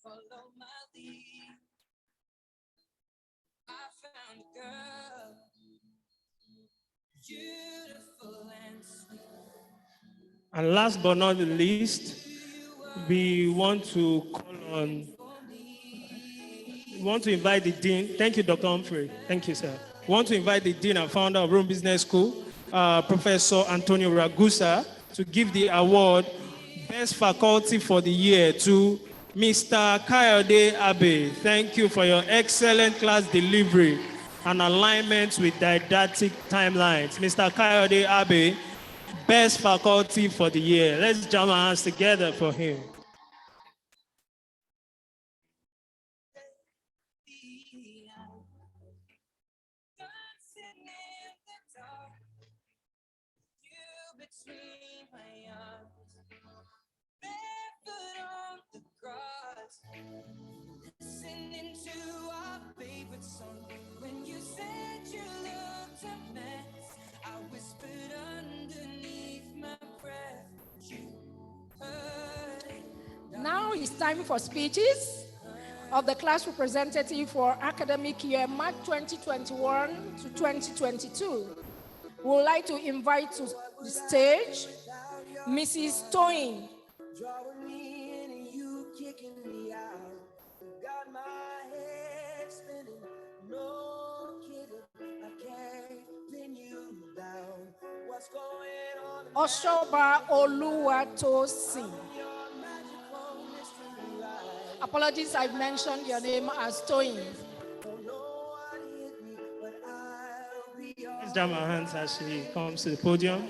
Follow my lead. I found a girl, beautiful and sweet. And last but not the least, we want to invite the Dean. Thank you, Dr. Humphrey. Thank you, sir. We want to invite the Dean and founder of Rome Business School, Professor Antonio Ragusa, to give the award Best Faculty for the Year to Mr. Kayode Abe. Thank you for your excellent class delivery and alignment with didactic timelines. Mr. Kayode Abe, Best Faculty for the Year. Let's jam our hands together for him. Between my arms, barefoot on the grass, listening to our favorite song. When you said you looked a mess, I whispered underneath my breath, you heard it. Now it's time for speeches of the class representative for academic year March 2021 to 2022. We would like to invite to the stage Mrs. Toyin. Drawing me in and you kicking me out. Got my head spinning. No kidding, I can't pin you down. What's going on? Oshoba Oluwatosin. Apologies, I've mentioned your name as Toyin. Let's jam our hands as she comes to the podium.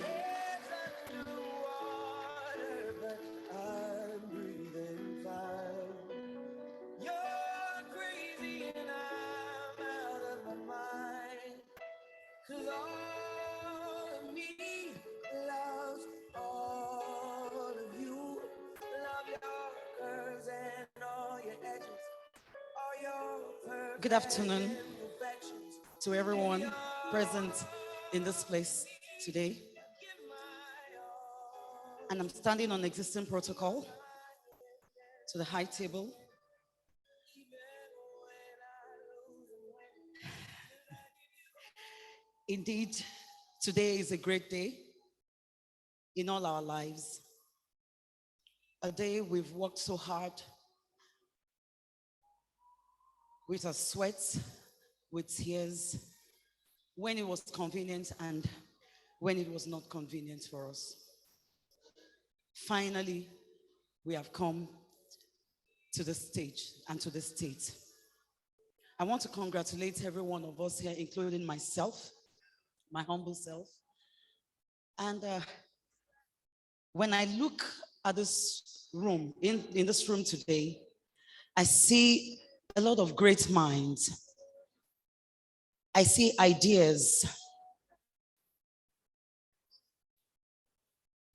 Good afternoon to everyone present in this place today. And I'm standing on existing protocol to the high table. Indeed, today is a great day in all our lives. A day we've worked so hard with our sweat, with tears, when it was convenient and when it was not convenient for us. Finally, we have come to the stage and to the state. I want to congratulate every one of us here, including myself, my humble self. And when I look at this room, in this room today, I see a lot of great minds. I see ideas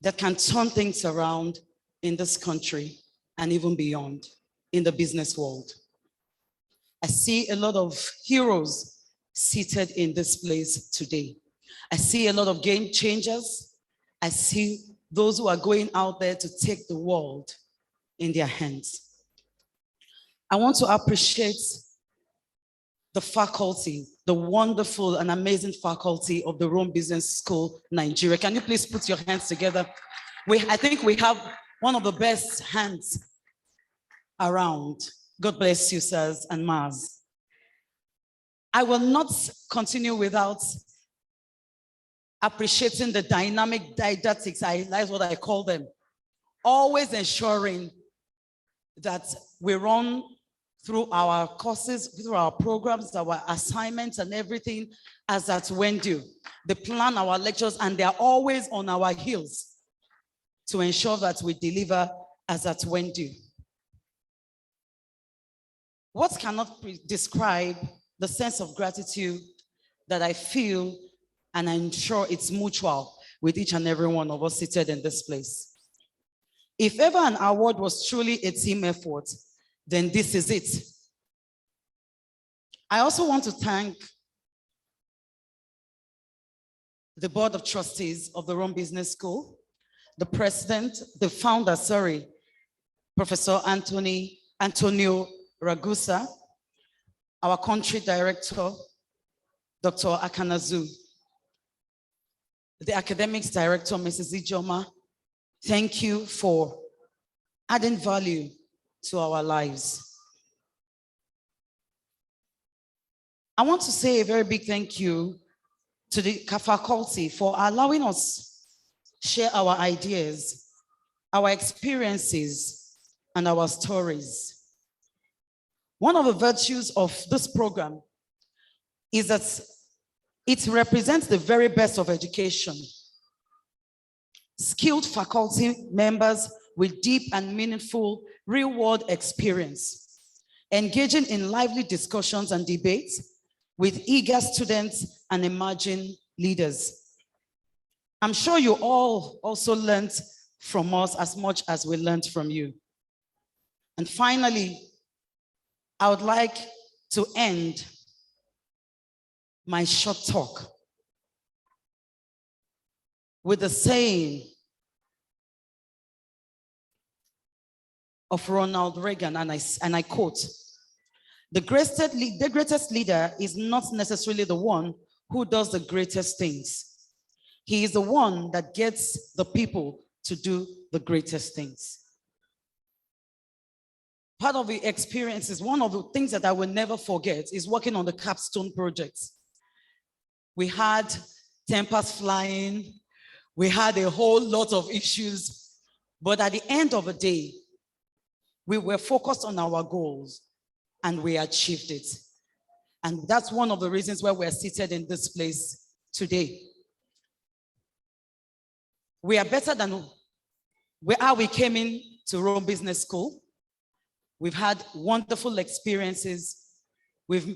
that can turn things around in this country and even beyond in the business world. I see a lot of heroes seated in this place today. I see a lot of game changers. I see those who are going out there to take the world in their hands. I want to appreciate the faculty, the wonderful and amazing faculty of the Rome Business School, Nigeria. Can you please put your hands together? I think we have one of the best hands around. God bless you, sirs and ma'as. I will not continue without appreciating the dynamic didactics, that's what I call them. Always ensuring that we run through our courses, through our programs, our assignments and everything as at when due. They plan our lectures and they're always on our heels to ensure that we deliver as at when due. What cannot describe the sense of gratitude that I feel, and I'm sure it's mutual, with each and every one of us seated in this place. If ever an award was truly a team effort, then this is it. I also want to thank the Board of Trustees of the Rome Business School, the president, the founder, Professor Antonio Ragusa, our country director, Dr. Akanazu, the academics director, Mrs. Ijoma. Thank you for adding value to our lives. I want to say a very big thank you to the faculty for allowing us share our ideas, our experiences, and our stories. One of the virtues of this program is that it represents the very best of education. Skilled faculty members with deep and meaningful real-world experience, engaging in lively discussions and debates with eager students and emerging leaders. I'm sure you all also learned from us as much as we learned from you. And finally, I would like to end my short talk with the saying of Ronald Reagan, and I quote, the greatest leader is not necessarily the one who does the greatest things. He is the one that gets the people to do the greatest things. Part of the experiences, one of the things that I will never forget is working on the capstone project. We had tempers flying, we had a whole lot of issues, but at the end of the day, we were focused on our goals and we achieved it. And that's one of the reasons why we're seated in this place today. We are better than how we came in to Rome Business School. We've had wonderful experiences. We've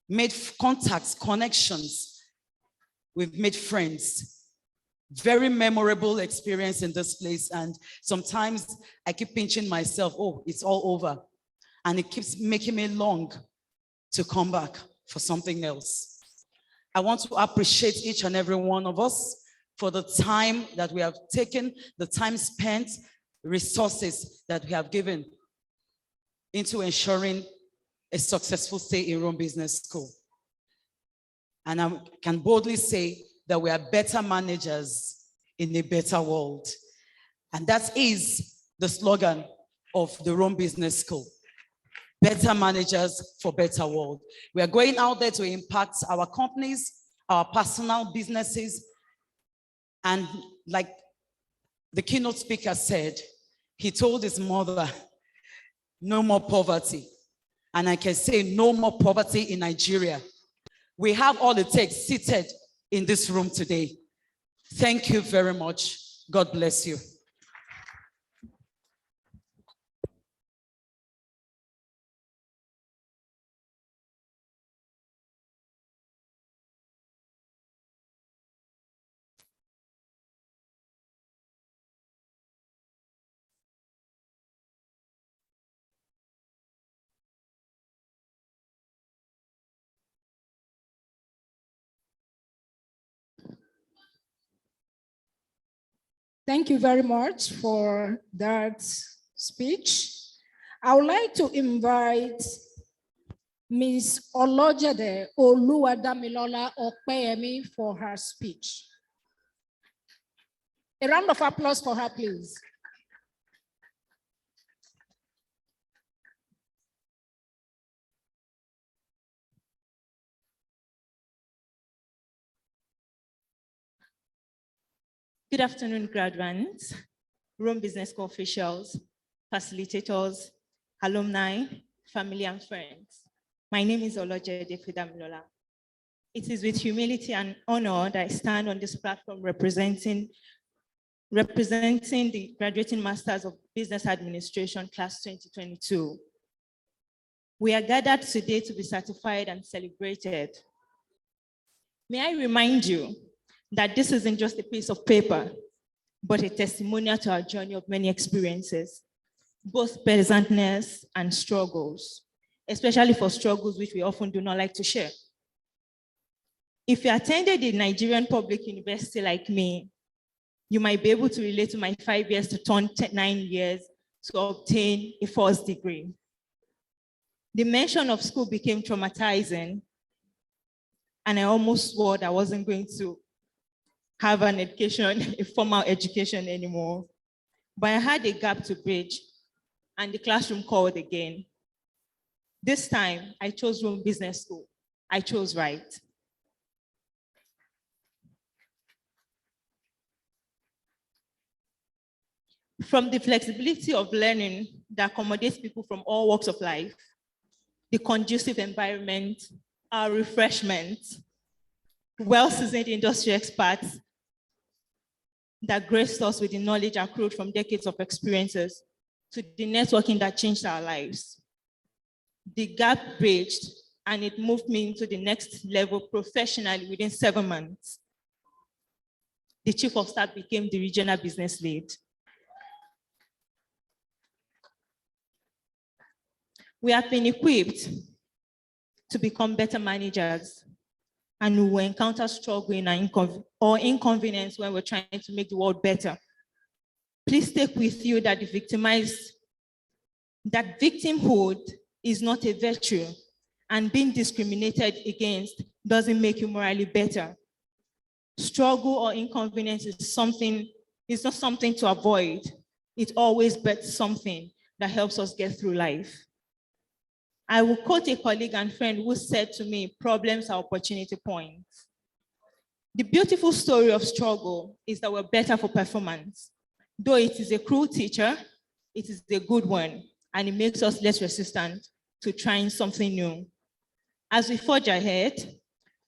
made contacts, connections. We've made friends. Very memorable experience in this place. And sometimes I keep pinching myself, oh, it's all over. And it keeps making me long to come back for something else. I want to appreciate each and every one of us for the time that we have taken, the time spent, resources that we have given into ensuring a successful stay in Rome Business School. And I can boldly say that we are better managers in a better world. And that is the slogan of the Rome Business School. Better managers for better world. We are going out there to impact our companies, our personal businesses, and like the keynote speaker said, he told his mother, no more poverty. And I can say no more poverty in Nigeria. We have all it takes seated in this room today. Thank you very much. God bless you. Thank you very much for that speech. I would like to invite Ms. Olojede Oluwadamilola Okpeyemi for her speech. A round of applause for her, please. Good afternoon, graduates, Rome Business School officials, facilitators, alumni, family, and friends. My name is Olojede Fidamilola. It is with humility and honor that I stand on this platform representing the graduating Masters of Business Administration Class 2022. We are gathered today to be certified and celebrated. May I remind you that this isn't just a piece of paper, but a testimonial to our journey of many experiences, both pleasantness and struggles, especially for struggles which we often do not like to share. If you attended a Nigerian public university like me, you might be able to relate to my 5 years to turn 9 years to obtain a first degree. The mention of school became traumatizing, and I almost swore that I wasn't going to have an education, a formal education anymore. But I had a gap to bridge, and the classroom called again. This time, I chose Rome Business School. I chose right. From the flexibility of learning that accommodates people from all walks of life, the conducive environment, our refreshment, well-seasoned industry experts that graced us with the knowledge accrued from decades of experiences, to the networking that changed our lives. The gap bridged, and it moved me into the next level professionally within 7 months. The chief of staff became the regional business lead. We have been equipped to become better managers, and we will encounter struggle or inconvenience when we're trying to make the world better. Please take with you that that victimhood is not a virtue, and being discriminated against doesn't make you morally better. Struggle or inconvenience is not something to avoid. It always bets something that helps us get through life. I will quote a colleague and friend who said to me, problems are opportunity points. The beautiful story of struggle is that we're better for performance. Though it is a cruel teacher, it is a good one, and it makes us less resistant to trying something new. As we forge ahead,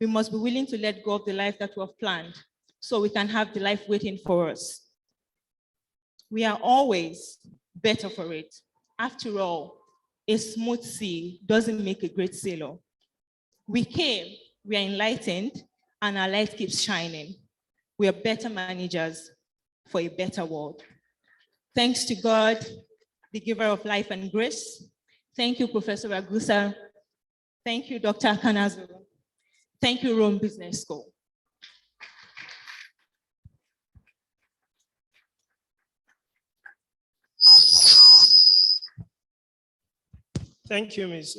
we must be willing to let go of the life that we have planned so we can have the life waiting for us. We are always better for it. After all, a smooth sea doesn't make a great sailor. We came, we are enlightened, and our light keeps shining. We are better managers for a better world. Thanks to God, the giver of life and grace. Thank you, Professor Ragusa. Thank you, Dr. Akanazu. Thank you, Rome Business School. Thank you, Ms.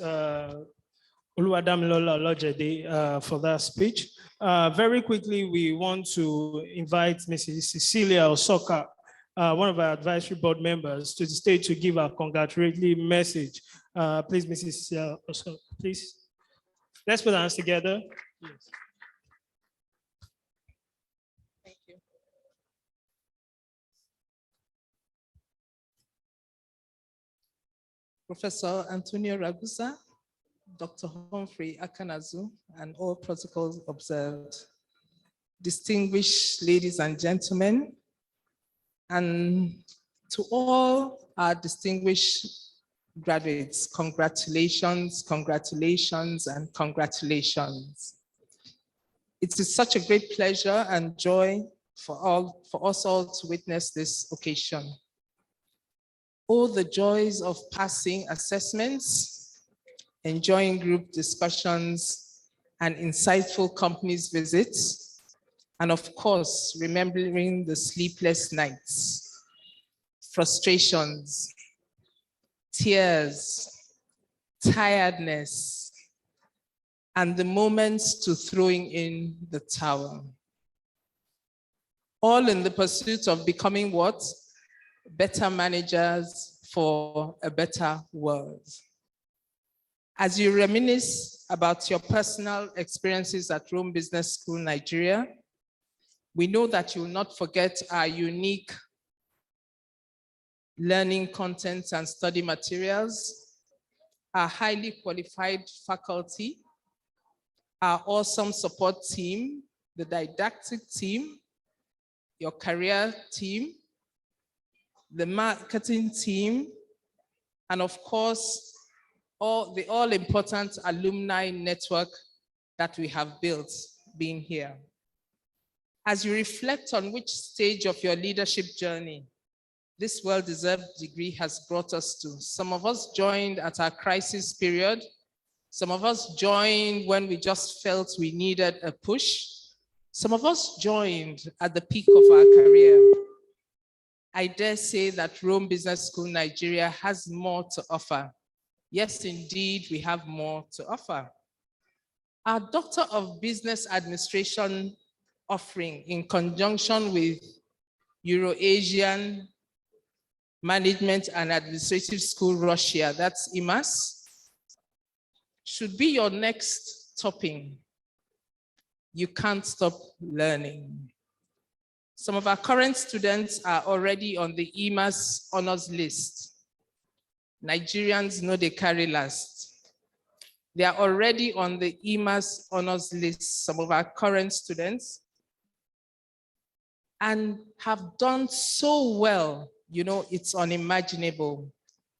Oluwadamilola Olojede, for that speech. Very quickly, we want to invite Mrs. Cecilia Osoka, one of our advisory board members, to the stage to give a congratulatory message. Please, Mrs. Cecilia Osoka, please. Let's put our hands together. Yes. Thank you. Professor Antonio Ragusa, Dr. Humphrey Akanazu, and all protocols observed. Distinguished ladies and gentlemen, and to all our distinguished graduates, congratulations, congratulations, and congratulations. It is such a great pleasure and joy for us all to witness this occasion. All the joys of passing assessments, enjoying group discussions, and insightful companies visits, and of course, remembering the sleepless nights, frustrations, tears, tiredness, and the moments to throwing in the towel. All in the pursuit of becoming what? Better managers for a better world. As you reminisce about your personal experiences at Rome Business School, Nigeria, we know that you will not forget our unique learning contents and study materials, our highly qualified faculty, our awesome support team, the didactic team, your career team, the marketing team, and of course, the all-important alumni network that we have built being here. As you reflect on which stage of your leadership journey this well-deserved degree has brought us to, some of us joined at our crisis period. Some of us joined when we just felt we needed a push. Some of us joined at the peak of our career. I dare say that Rome Business School Nigeria has more to offer. Yes, indeed, we have more to offer. Our Doctor of Business Administration offering, in conjunction with Euro-Asian Management and Administrative School Russia, that's IMAS, should be your next topping. You can't stop learning. Some of our current students are already on the IMAS honors list. Nigerians know they carry last. They are already on the IMAS honors list, some of our current students, and have done so well, you know, it's unimaginable.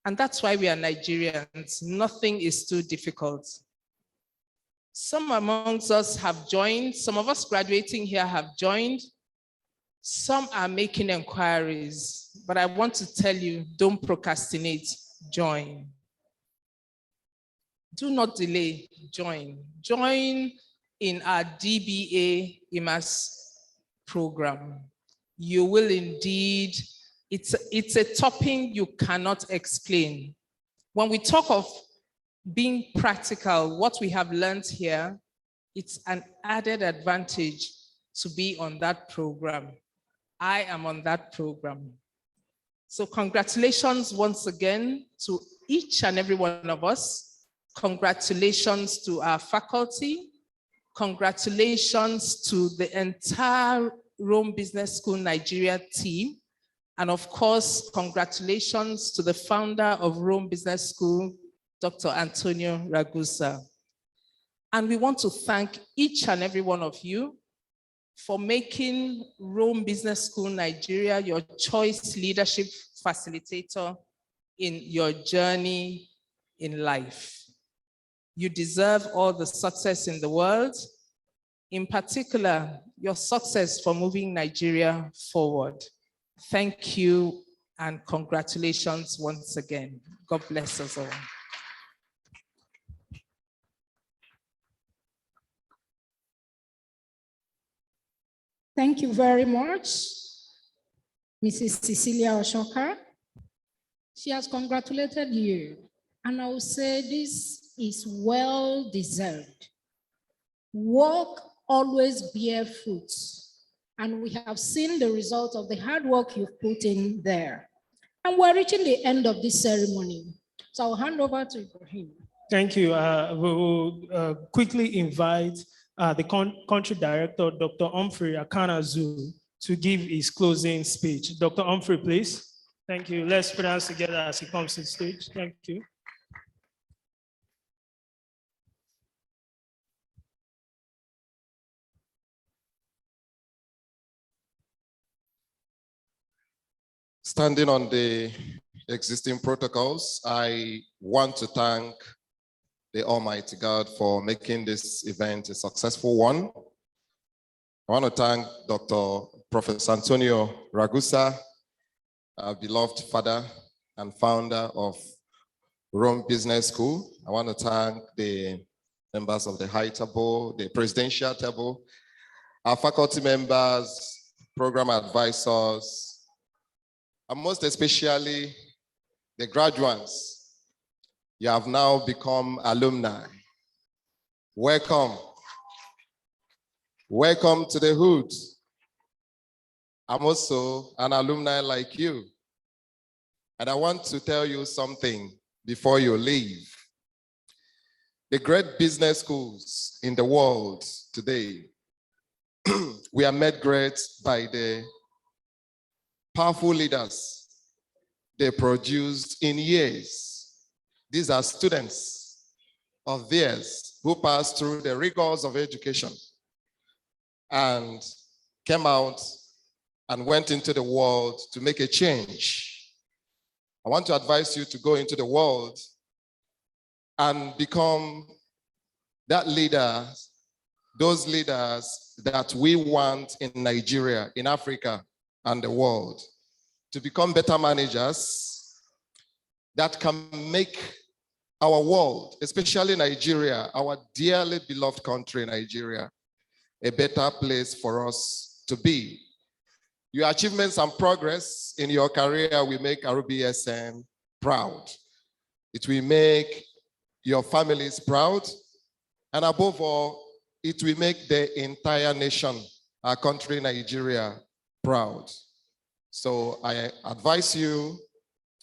And that's why we are Nigerians. Nothing is too difficult. Some amongst us have joined. Some of us graduating here have joined. Some are making inquiries. But I want to tell you, don't procrastinate, join. Do not delay, join. Join in our DBA IMAS program. You will indeed, it's a topping you cannot explain. When we talk of being practical, what we have learned here, it's an added advantage to be on that program. I am on that program. So congratulations once again to each and every one of us. Congratulations to our faculty. Congratulations to the entire Rome Business School Nigeria team. And of course, congratulations to the founder of Rome Business School, Dr. Antonio Ragusa. And we want to thank each and every one of you for making Rome Business School Nigeria your choice leadership facilitator in your journey in life. You deserve all the success in the world, in particular, your success for moving Nigeria forward. Thank you and congratulations once again. God bless us all. Thank you very much, Mrs. Cecilia Oshoka. She has congratulated you, and I will say this is well deserved. Work always bears fruits, and we have seen the result of the hard work you've put in there. And we're reaching the end of this ceremony. So I'll hand over to Ibrahim. Thank you. We will quickly invite the country director, Dr. Humphrey Akanazu, to give his closing speech. Dr. Humphrey, please. Thank you. Let's put our hands together as he comes to the stage. Thank you. Standing on the existing protocols, I want to thank the Almighty God for making this event a successful one. I want to thank Dr. Professor Antonio Ragusa, our beloved father and founder of Rome Business School. I want to thank the members of the high table, the presidential table, our faculty members, program advisors, and most especially the graduates. You have now become alumni. Welcome. Welcome to the hood. I'm also an alumni like you. And I want to tell you something before you leave. The great business schools in the world today, we are made great by the powerful leaders they produced in years. These are students of theirs who passed through the rigors of education and came out and went into the world to make a change. I want to advise you to go into the world and become that leader those leaders that we want in Nigeria, in Africa, and the world, to become better managers that can make our world, especially Nigeria, our dearly beloved country, Nigeria, a better place for us to be. Your achievements and progress in your career will make RBSN proud. It will make your families proud. And above all, it will make the entire nation, our country, Nigeria, proud. So I advise you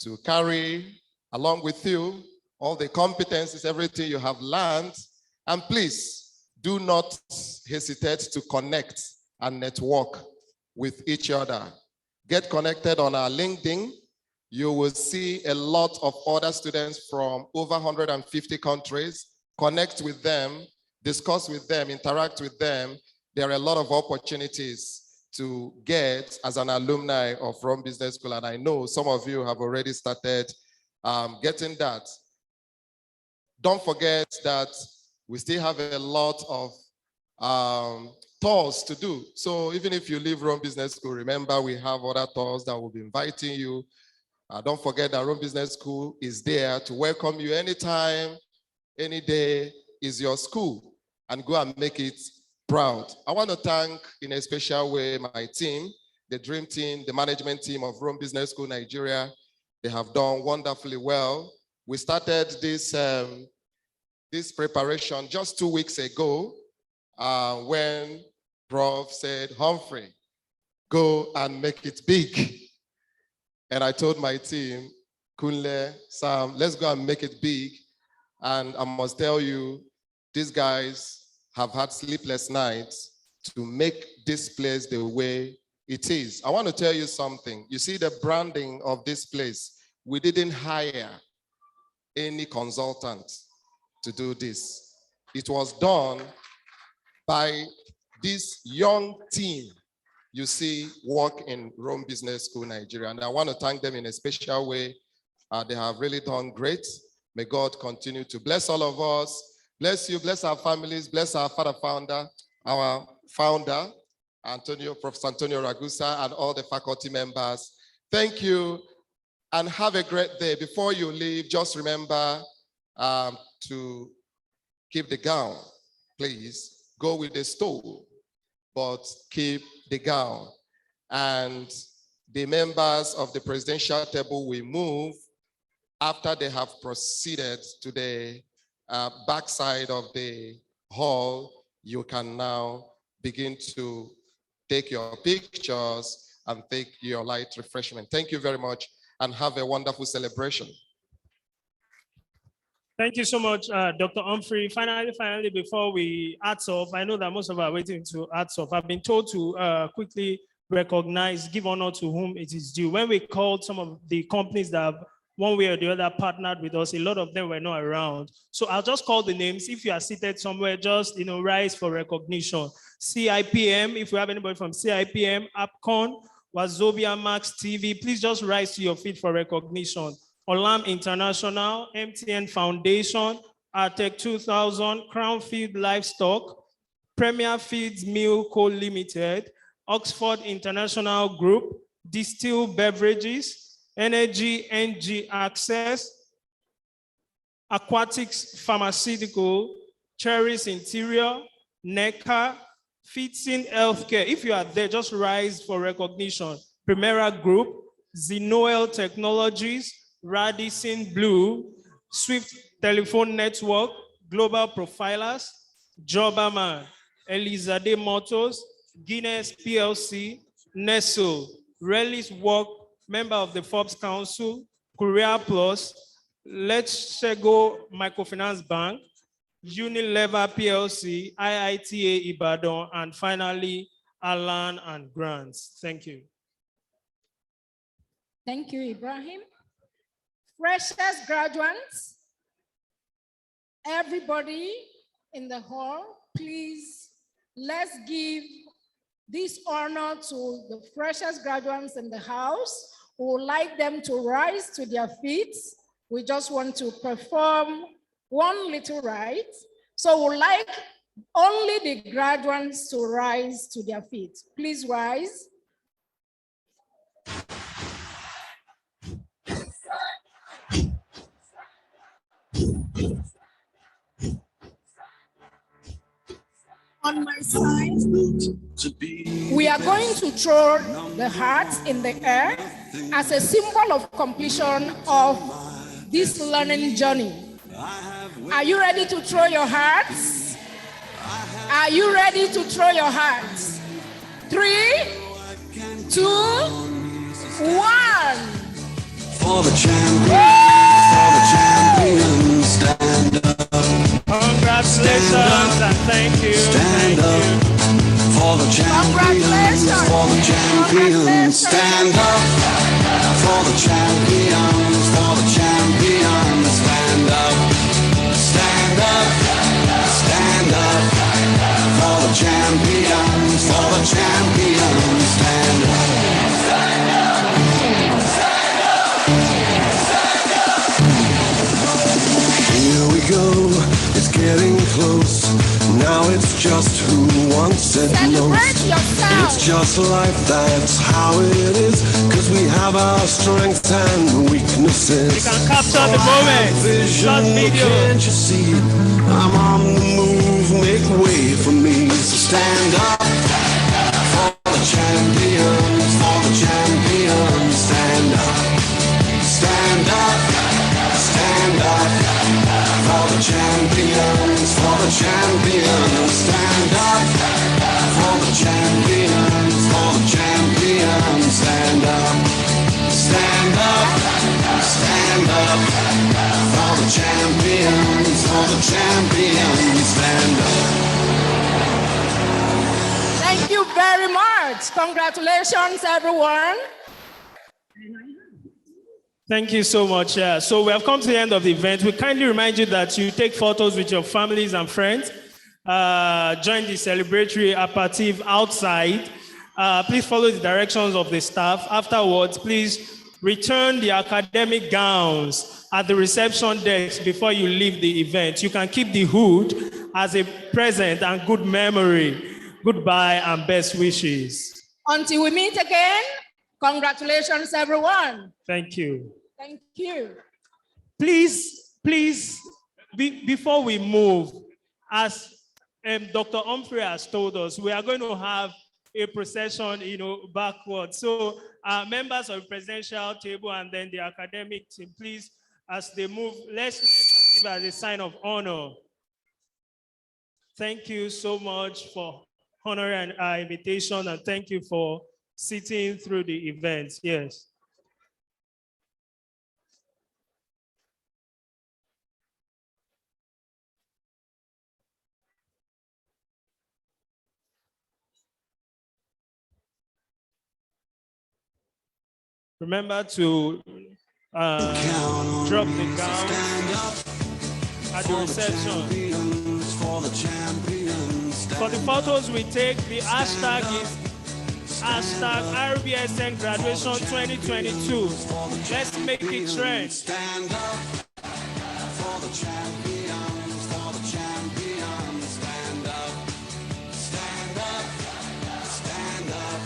to carry along with you all the competencies, everything you have learned, and please do not hesitate to connect and network with each other. Get connected on our LinkedIn. You will see a lot of other students from over 150 countries. Connect with them, discuss with them, interact with them. There are a lot of opportunities to get as an alumni of Rome Business School, and I know some of you have already started getting that. Don't forget that we still have a lot of tours to do. So even if you leave Rome Business School, remember we have other tours that will be inviting you. Don't forget that Rome Business School is there to welcome you anytime, any day is your school, and go and make it proud. I want to thank in a special way my team, the dream team, the management team of Rome Business School Nigeria. They have done wonderfully well. We started this, this preparation just 2 weeks ago when Prof said, Humphrey, go and make it big. And I told my team, Kunle, Sam, let's go and make it big. And I must tell you, these guys have had sleepless nights to make this place the way it is. I want to tell you something. You see the branding of this place. We didn't hire any consultant to do this. It was done by this young team you see work in Rome Business School Nigeria. And I want to thank them in a special way. They have really done great. May God continue to bless all of us. Bless you, bless our families, bless our founder, Professor Antonio Ragusa, and all the faculty members. Thank you, and have a great day. Before you leave, just remember to keep the gown, please. Go with the stole, but keep the gown. And the members of the presidential table will move after they have proceeded to the backside of the hall. You can now begin to take your pictures and take your light refreshment. Thank you very much, and have a wonderful celebration. Thank you so much, Dr. Humphrey. Finally, before we add off, I know that most of us are waiting to add off. I've been told to quickly recognize, give honor to whom it is due. When we called some of the companies that have one way or the other partnered with us, a lot of them were not around. So I'll just call the names. If you are seated somewhere, just rise for recognition. CIPM, if we have anybody from CIPM, APCON, Wazobia Max TV, please just rise to your feet for recognition. Olam International, MTN Foundation, Artec 2000, Crownfield Livestock, Premier Feeds Mill Co. Limited, Oxford International Group, Distill Beverages, Energy NG Access, Aquatics Pharmaceutical, Cherries Interior, NECA, Fitsin Healthcare. If you are there, just rise for recognition. Primera Group, Zenoel Technologies, Radisson Blue, Swift Telephone Network, Global Profilers, Jobaman, Elizade Motors, Guinness PLC, Nestle, Relish Work, member of the Forbes Council, Korea Plus, Let's Go Microfinance Bank, Unilever PLC, IITA Ibadan, and finally, Alan and Grants. Thank you. Thank you, Ibrahim. Freshers, graduates, everybody in the hall, please, let's give this honor to the freshers, graduates in the house. We would like them to rise to their feet. We just want to perform one little rite. So we'd like only the graduates to rise to their feet. Please rise. On my side, we are going to throw the hearts in the air as a symbol of completion of this learning journey. Are you ready to throw your hearts? Are you ready to throw your hearts? 3, 2, 1. For the champions, stand up. Congratulations and thank you. Stand up. For the champions, stand up. For the champions, stand up. Stand up, stand up. For the champions, stand up. Here we go, it's getting close. Now it's just who wants it most. It's just life, that's how it is. Cause we have our strengths and weaknesses. You can capture the moment. Vision, can't you see it? I'm on the move, make way for me. So stand up for the champions, stand up. Stand up, stand up. For the champions, stand up. For the champions, stand up. Stand up, stand up. For the champions, stand up. Thank you very much. Congratulations, everyone. Thank you so much. So we have come to the end of the event. We kindly remind you that you take photos with your families and friends. Join the celebratory aperitif outside. Please follow the directions of the staff. Afterwards, please return the academic gowns at the reception desk before you leave the event. You can keep the hood as a present and good memory. Goodbye and best wishes. Until we meet again, congratulations, everyone. Thank you. Thank you. Please, before we move, as Dr. Humphrey has told us, we are going to have a procession, backwards. So members of the presidential table and then the academic team, please, as they move, let's give as a sign of honor. Thank you so much for honoring our invitation, and thank you for sitting through the event. Yes. Remember to drop the gown at the reception. For the photos we take, the hashtag is #RBSN Graduation 2022. Let's make it trend. Stand up for the champions, stand up. Stand up, stand up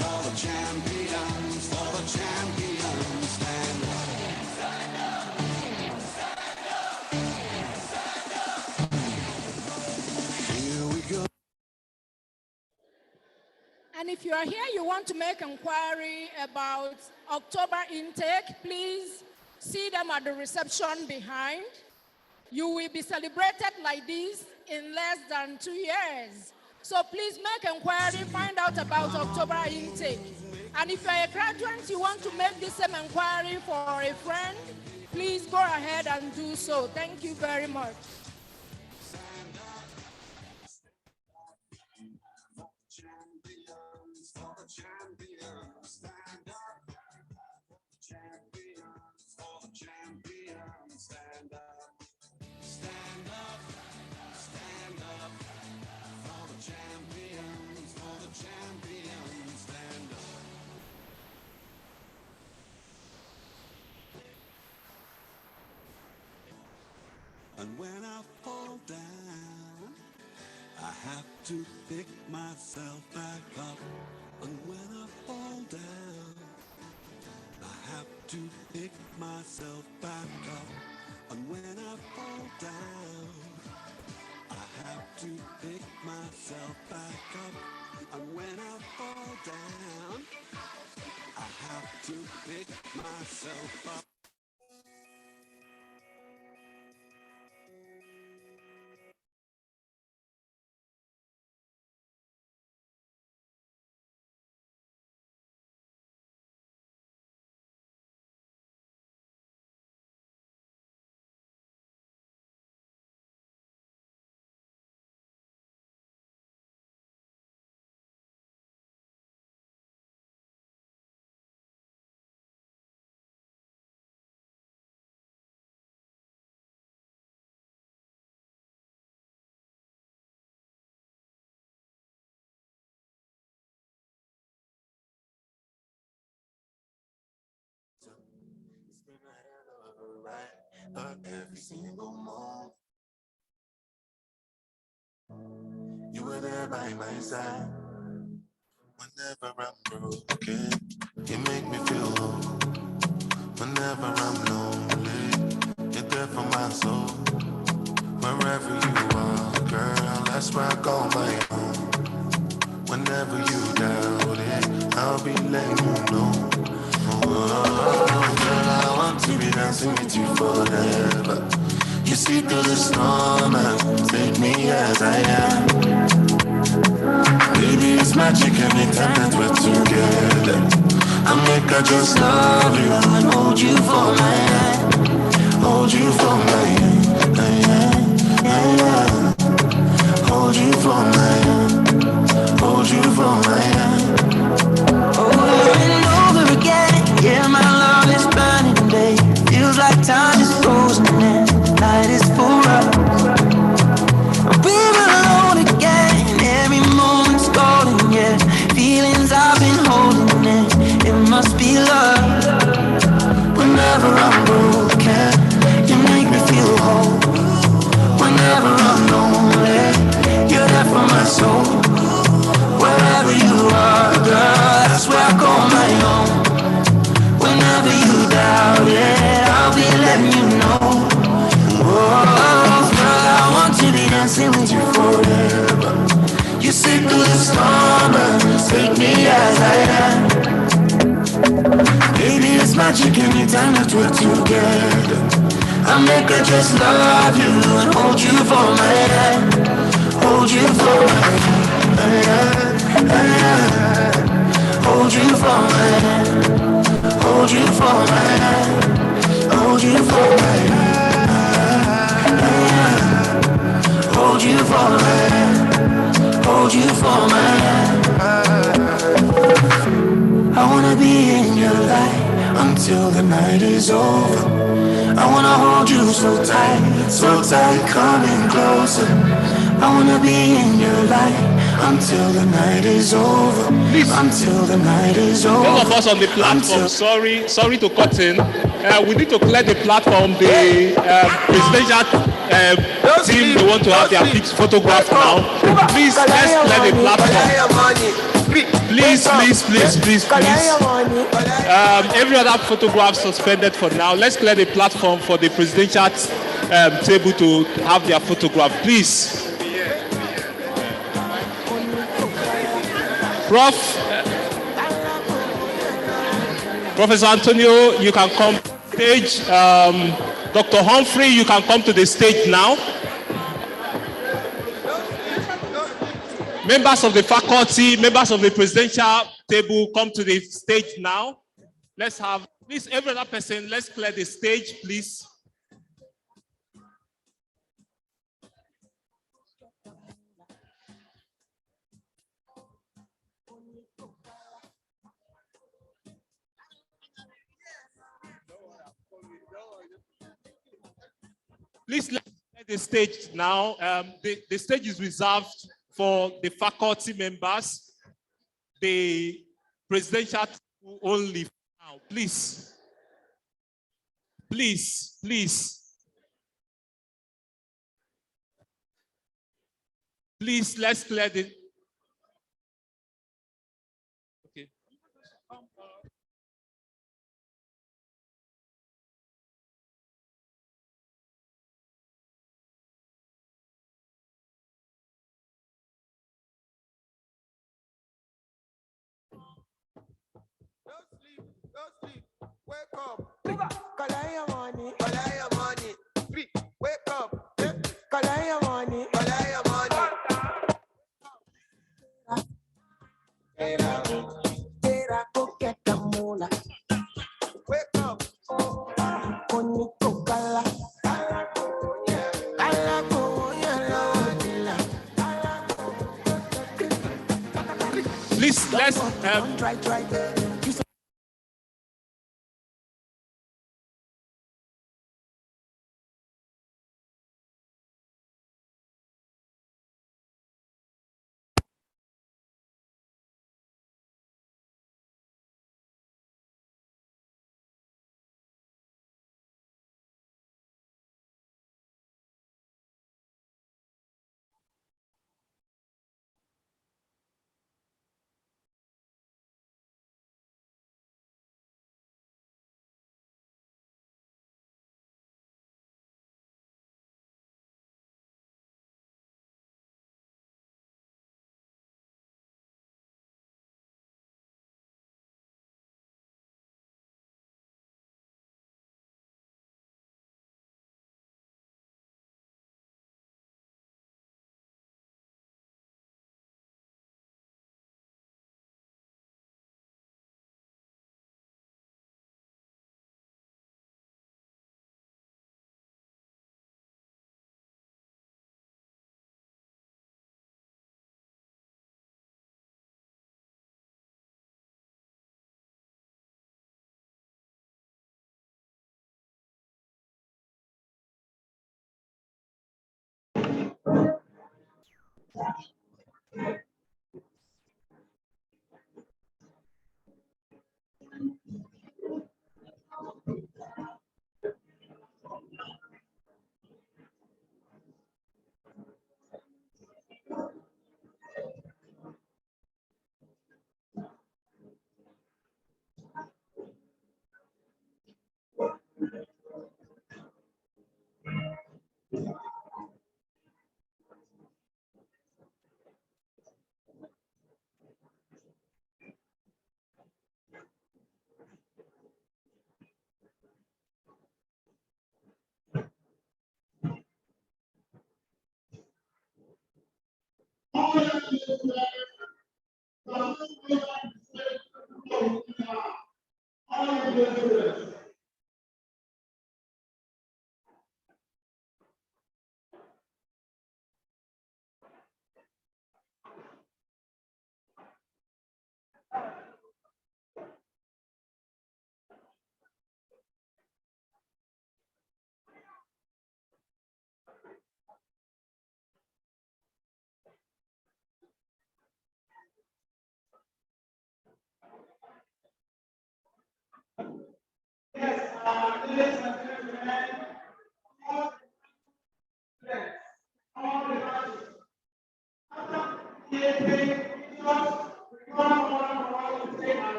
for the champions, stand up. Here we go. And if you are here, you want to make inquiry about October intake, please see them at the reception behind. You will be celebrated like this in less than 2 years. So please make inquiry, find out about October intake. And if you're a graduate, you want to make the same inquiry for a friend, please go ahead and do so. Thank you very much. And when I fall down, have to pick myself back up, and when I fall down, I have to pick myself back up, and when I fall down, I have to pick myself back up, and when I fall down, I have to pick myself up. It's been a hell of a ride, every single moment. You were there by my side. Whenever I'm broken, you make me feel whole. Whenever I'm lonely, you're there for my soul. Wherever you are, girl, that's where I call my home. Whenever you doubt it, I'll be letting you know. Oh, girl, I want to be dancing with you forever. You see through the storm and take me as I am. Baby, it's magic every time that we're together. I make I just love you and hold you for my hand. Hold you for my hand, hold you for my hand. Hold you for my hand. Over and over again, yeah, my love is burning, babe. Feels like time is frozen and the night is for us. We're alone again, every moment's golden, yeah. Feelings I've been holding in, it must be love. Whenever I'm broken, you make me feel whole. Whenever I'm lonely, you're there for my soul. Wherever you are, girl, that's where I call my own. Whenever you doubt it, I'll be letting you know. Oh, girl, I want to be dancing with you forever. You sit through the storm and take me as I am. Baby, it's magic every time that we're together. I make her just love you and hold you for my hand. Hold you for my hand. Hold you for my hand. Hold you for my hand. Hold you for my hand. Hold you for my hand. Hold you for my hand. I wanna be in your light until the night is over. I wanna hold you so tight, coming closer. I wanna be in your light until the night is over. Please. Until the night is over. Those of us on the platform, sorry to cut in. We need to clear the platform. The presidential team, they want to have their photograph now. Please, let's clear the platform. Please. Every other photograph suspended for now. Let's clear the platform for the presidential table to have their photograph, please. Professor Antonio, you can come to the stage. Dr. Humphrey, you can come to the stage now. Members of the faculty, members of the presidential table, come to the stage now. Let's have, please, every other person, let's clear the stage, please. Please let the stage now. The stage is reserved for the faculty members, the presidential only now. Please. Please, let's clear the. Okay. Don't sleep. Wake up. Collect your money. Collect your money. Sleep. Wake up. Collect your money. Collect your money. Tera coque camula. Wake up. Conito cala. Cala coña la. Please, let's. Try.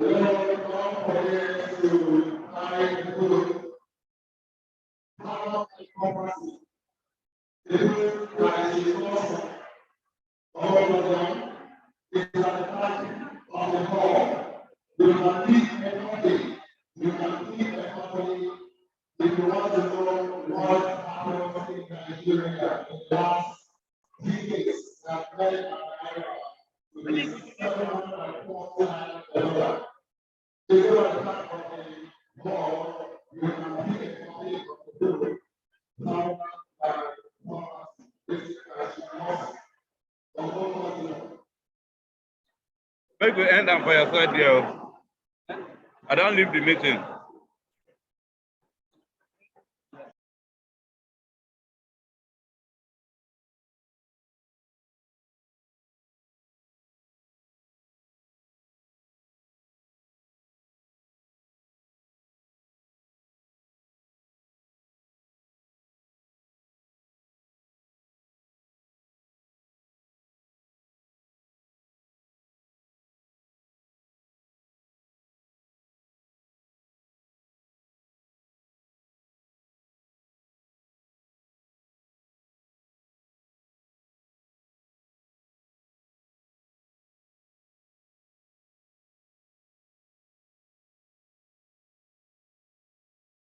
Make we end up for your side, dear. I don't leave the meeting.